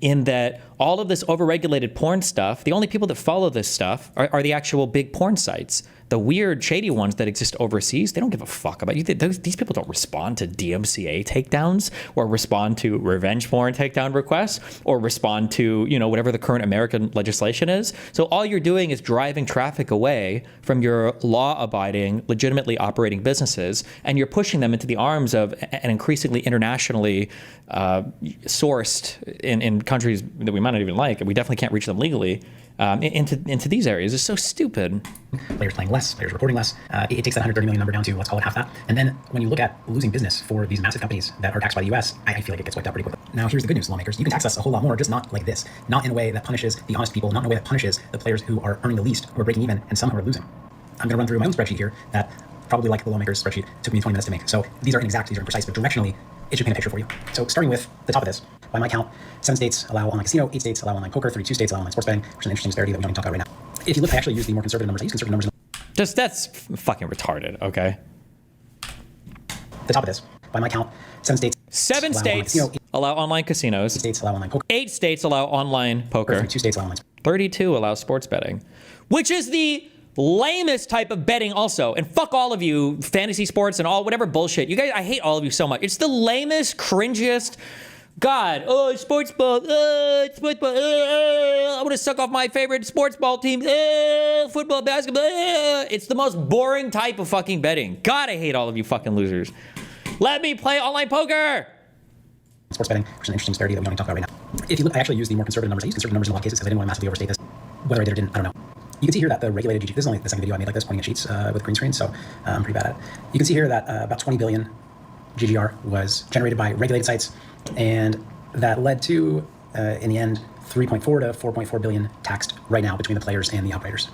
Speaker 1: in that all of this overregulated porn stuff, the only people that follow this stuff are the actual big porn sites. The weird, shady ones that exist overseas, they don't give a fuck about you. These people don't respond to DMCA takedowns or respond to revenge porn takedown requests or respond to, whatever the current American legislation is. So all you're doing is driving traffic away from your law-abiding, legitimately operating businesses, and you're pushing them into the arms of an increasingly internationally sourced in countries that we might not even like, and we definitely can't reach them legally, into these areas. It's so stupid.
Speaker 16: Players playing less, players reporting less. It takes that 130 million number down to, let's call it half that. And then when you look at losing business for these massive companies that are taxed by the US, I feel like it gets wiped out pretty quickly. Now, here's the good news, lawmakers. You can tax us a whole lot more, just not like this. Not in a way that punishes the honest people, not in a way that punishes the players who are earning the least, who are breaking even, and some who are losing. I'm going to run through my own spreadsheet here that probably, like the lawmakers' spreadsheet, took me 20 minutes to make. So these are inexact, these are imprecise, but directionally, it should paint a picture for you. So starting with the top of this, by my count, 7 states allow online casino, 8 states allow online poker, 32 states allow online sports betting, which is an interesting disparity that we don't even talk about right now. If you look, I actually use the more conservative numbers. I use conservative numbers.
Speaker 1: That's fucking retarded, okay?
Speaker 16: The top of this, by my count, 7 states.
Speaker 1: 7 states allow online casinos.
Speaker 16: 8 states allow online poker.
Speaker 1: 8 states allow online poker.
Speaker 16: 32 states allow online.
Speaker 1: 32 allow sports betting, which is the lamest type of betting also. And fuck all of you, fantasy sports and all whatever bullshit. You guys, I hate all of you so much. It's the lamest, cringiest. God, sports ball, sports ball, I want to suck off my favorite sports ball team, football, basketball, It's the most boring type of fucking betting. God, I hate all of you fucking losers. Let me play online poker.
Speaker 16: Sports betting, which is an interesting disparity that we don't even talk about right now. If you look, I actually use the more conservative numbers. I use conservative numbers in a lot of cases because I didn't want to massively overstate this. Whether I did or didn't, I don't know. You can see here that the regulated GG, this is only the second video I made like this, pointing at sheets with green screen, so I'm pretty bad at it. You can see here that about 20 billion GGR was generated by regulated sites, and that led to, in the end, 3.4 to 4.4 billion taxed right now between the players and the operators.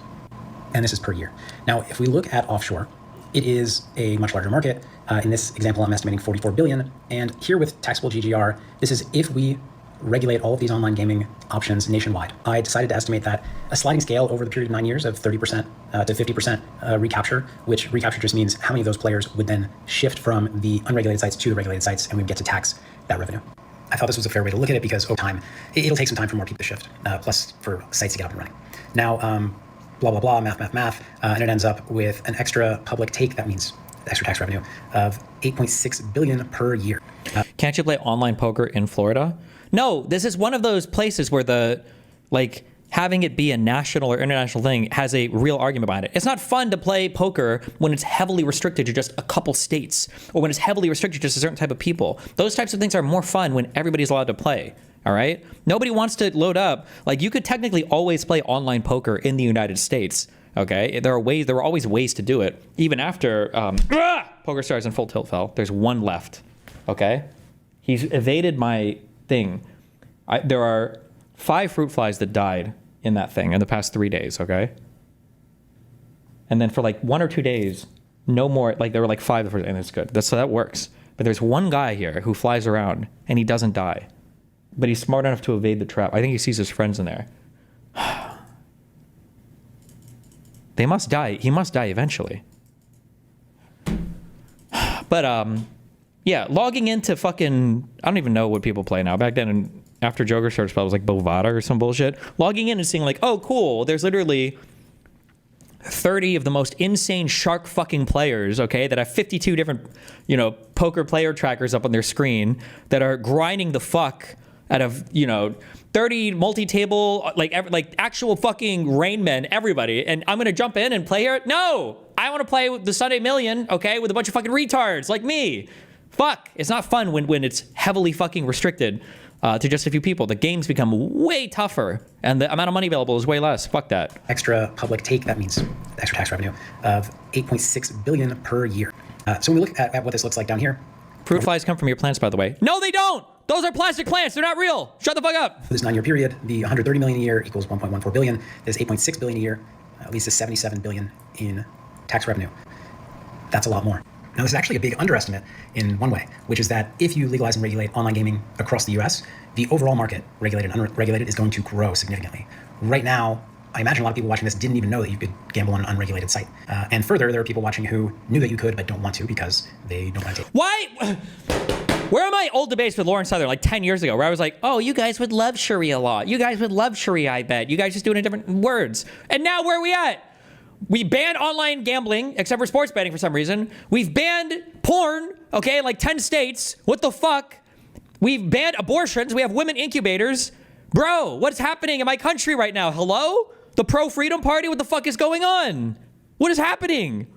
Speaker 16: And this is per year. Now, if we look at offshore, it is a much larger market. In this example, I'm estimating 44 billion. And here with taxable GGR, this is if we regulate all of these online gaming options nationwide. I decided to estimate that a sliding scale over the period of 9 years of 30% to 50% recapture, which recapture just means how many of those players would then shift from the unregulated sites to the regulated sites, and we get to tax that revenue. I thought this was a fair way to look at it because over time, it'll take some time for more people to shift, plus for sites to get up and running. Now, blah, blah, blah, math, and it ends up with an extra public take, that means extra tax revenue, of 8.6 billion per year.
Speaker 1: Can't you play online poker in Florida? No, this is one of those places where having it be a national or international thing has a real argument behind it. It's not fun to play poker when it's heavily restricted to just a couple states or when it's heavily restricted to just a certain type of people. Those types of things are more fun when everybody's allowed to play, all right? Nobody wants to load up. You could technically always play online poker in the United States, okay? There are always ways to do it. Even after Poker Stars and Full Tilt fell, there's one left, okay? He's evaded my thing. There are 5 fruit flies that died in that thing in the past 3 days, okay? And then for 1 or 2 days, no more, there were 5 the first, and it's good. So that works. But there's one guy here who flies around and he doesn't die. But he's smart enough to evade the trap. I think he sees his friends in there. They must die. He must die eventually. But, yeah, logging into fucking, I don't even know what people play now. Back then, after Joker started spell, it was Bovada or some bullshit. Logging in and seeing oh, cool, there's literally 30 of the most insane shark fucking players, okay, that have 52 different, poker player trackers up on their screen that are grinding the fuck out of, 30 multi-table, actual fucking Rain Men, everybody. And I'm going to jump in and play here? No! I want to play with the Sunday Million, okay, with a bunch of fucking retards like me. Fuck. It's not fun when it's heavily fucking restricted to just a few people. The games become way tougher and the amount of money available is way less. Fuck that.
Speaker 16: Extra public take, that means extra tax revenue of 8.6 billion per year. So when we look at what this looks like down here.
Speaker 1: Fruit flies come from your plants, by the way. No, they don't! Those are plastic plants. They're not real. Shut the fuck up.
Speaker 16: For this 9-year period, the 130 million a year equals 1.14 billion. There's 8.6 billion a year, at least 77 billion in tax revenue. That's a lot more. Now, this is actually a big underestimate in one way, which is that if you legalize and regulate online gaming across the US, the overall market, regulated and unregulated, is going to grow significantly. Right now, I imagine a lot of people watching this didn't even know that you could gamble on an unregulated site. And further, there are people watching who knew that you could but don't want to because they don't want to take.
Speaker 1: Why? Where are my old debates with Lauren Southern like 10 years ago where I was like, oh, you guys would love Sharia law. You guys would love Sharia, I bet. You guys just do it in different words. And now where are we at? We banned online gambling, except for sports betting for some reason. We've banned porn, okay, like 10 states. What the fuck? We've banned abortions. We have women incubators. Bro, what's happening in my country right now? Hello? The pro-freedom party? What the fuck is going on? What is happening?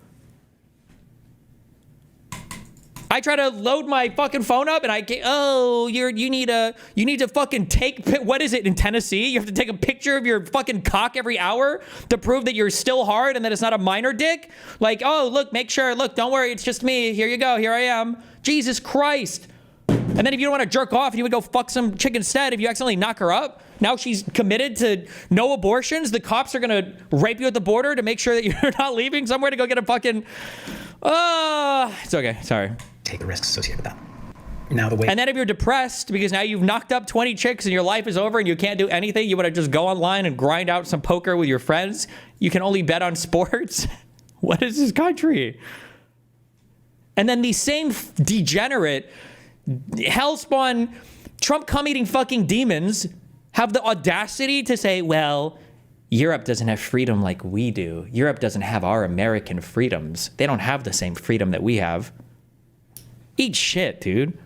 Speaker 1: I try to load my fucking phone up and I get, oh, you need to fucking take, what is it in Tennessee? You have to take a picture of your fucking cock every hour to prove that you're still hard and that it's not a minor dick? Like, oh, look, make sure, look, don't worry, it's just me. Here you go, here I am. Jesus Christ. And then if you don't want to jerk off and you would go fuck some chick instead, if you accidentally knock her up, now she's committed to no abortions. The cops are going to rape you at the border to make sure that you're not leaving somewhere to go get a fucking, it's okay, sorry.
Speaker 16: Take the risks associated with that. Now the way.
Speaker 1: And then if you're depressed because now you've knocked up 20 chicks and your life is over and you can't do anything, you want to just go online and grind out some poker with your friends, you can only bet on sports. What is this country? And then these same degenerate, hellspawn, Trump cum-eating fucking demons have the audacity to say, well, Europe doesn't have freedom like we do. Europe doesn't have our American freedoms. They don't have the same freedom that we have. Eat shit, dude.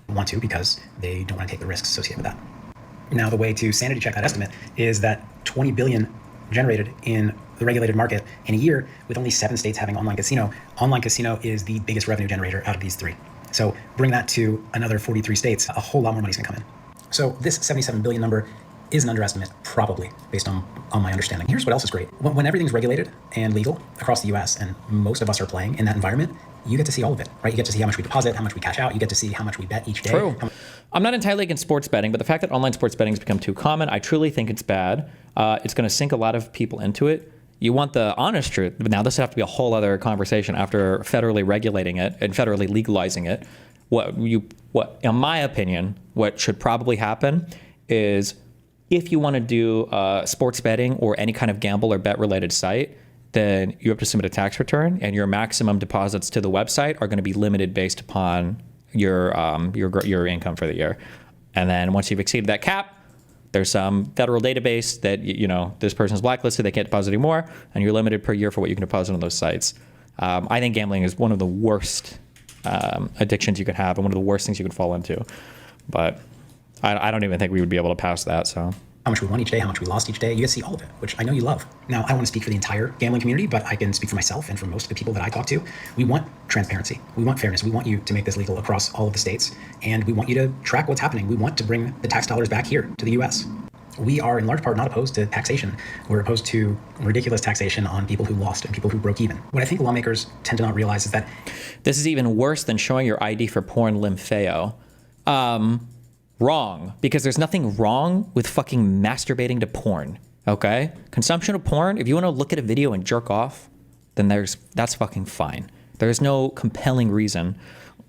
Speaker 16: Want to because they don't want to take the risks associated with that. Now, the way to sanity check that estimate is that 20 billion generated in the regulated market in a year with only 7 states having online casino. Online casino is the biggest revenue generator out of these 3. So bring that to another 43 states, a whole lot more money's gonna come in. So this 77 billion number is an underestimate, probably, based on my understanding. Here's what else is great. When everything's regulated and legal across the US, and most of us are playing in that environment, you get to see all of it, right? You get to see how much we deposit, how much we cash out. You get to see how much we bet each day.
Speaker 1: True. I'm not entirely against sports betting, but the fact that online sports betting has become too common, I truly think it's bad. It's going to sink a lot of people into it. You want the honest truth. But now this would have to be a whole other conversation after federally regulating it and federally legalizing it. What, in my opinion, what should probably happen is if you want to do sports betting or any kind of gamble or bet related site, then you have to submit a tax return, and your maximum deposits to the website are going to be limited based upon your income for the year. And then once you've exceeded that cap, there's some federal database that, you know, this person's blacklisted, they can't deposit anymore, and you're limited per year for what you can deposit on those sites. I think gambling is one of the worst addictions you can have and one of the worst things you can fall into. But I don't even think we would be able to pass that, so.
Speaker 16: How much we won each day, how much we lost each day. You get to see all of it, which I know you love. Now, I don't want to speak for the entire gambling community, but I can speak for myself and for most of the people that I talk to. We want transparency. We want fairness. We want you to make this legal across all of the states, and we want you to track what's happening. We want to bring the tax dollars back here to the US. We are in large part not opposed to taxation. We're opposed to ridiculous taxation on people who lost and people who broke even. What I think lawmakers tend to not realize is that
Speaker 1: this is even worse than showing your ID for porn lympheo. Wrong, because there's nothing wrong with fucking masturbating to porn, okay? Consumption of porn, if you want to look at a video and jerk off, then that's fucking fine. There's no compelling reason.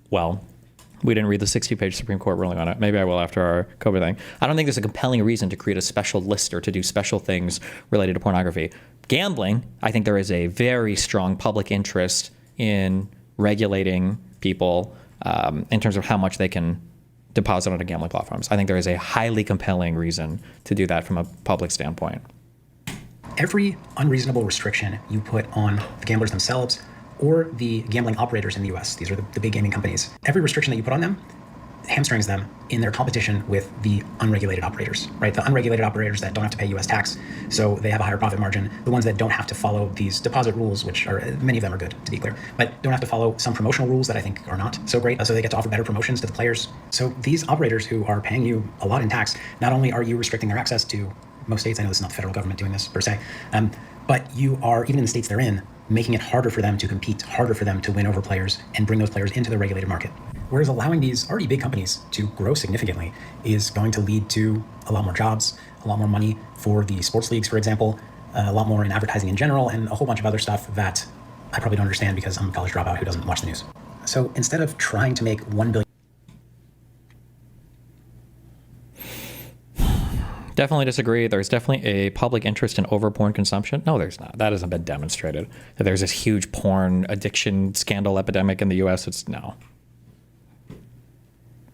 Speaker 1: Well, we didn't read the 60-page Supreme Court ruling on it. Maybe I will after our COVID thing. I don't think there's a compelling reason to create a special list or to do special things related to pornography. Gambling, I think there is a very strong public interest in regulating people in terms of how much they can deposit on gambling platforms. I think there is a highly compelling reason to do that from a public standpoint.
Speaker 16: Every unreasonable restriction you put on the gamblers themselves or the gambling operators in the US, these are the big gaming companies, every restriction that you put on them hamstrings them in their competition with the unregulated operators, right? The unregulated operators that don't have to pay US tax, so they have a higher profit margin. The ones that don't have to follow these deposit rules, which are, many of them are good, to be clear, but don't have to follow some promotional rules that I think are not so great, so they get to offer better promotions to the players. So these operators who are paying you a lot in tax, not only are you restricting their access to most states, I know this is not the federal government doing this per se, but you are, even in the states they're in, making it harder for them to compete, harder for them to win over players and bring those players into the regulated market. Whereas allowing these already big companies to grow significantly is going to lead to a lot more jobs, a lot more money for the sports leagues, for example, a lot more in advertising in general, and a whole bunch of other stuff that I probably don't understand because I'm a college dropout who doesn't watch the news. So instead of trying to make $1 billion...
Speaker 1: Definitely disagree. There's definitely a public interest in over-porn consumption. No, there's not. That hasn't been demonstrated. That there's this huge porn addiction scandal epidemic in the U.S. No.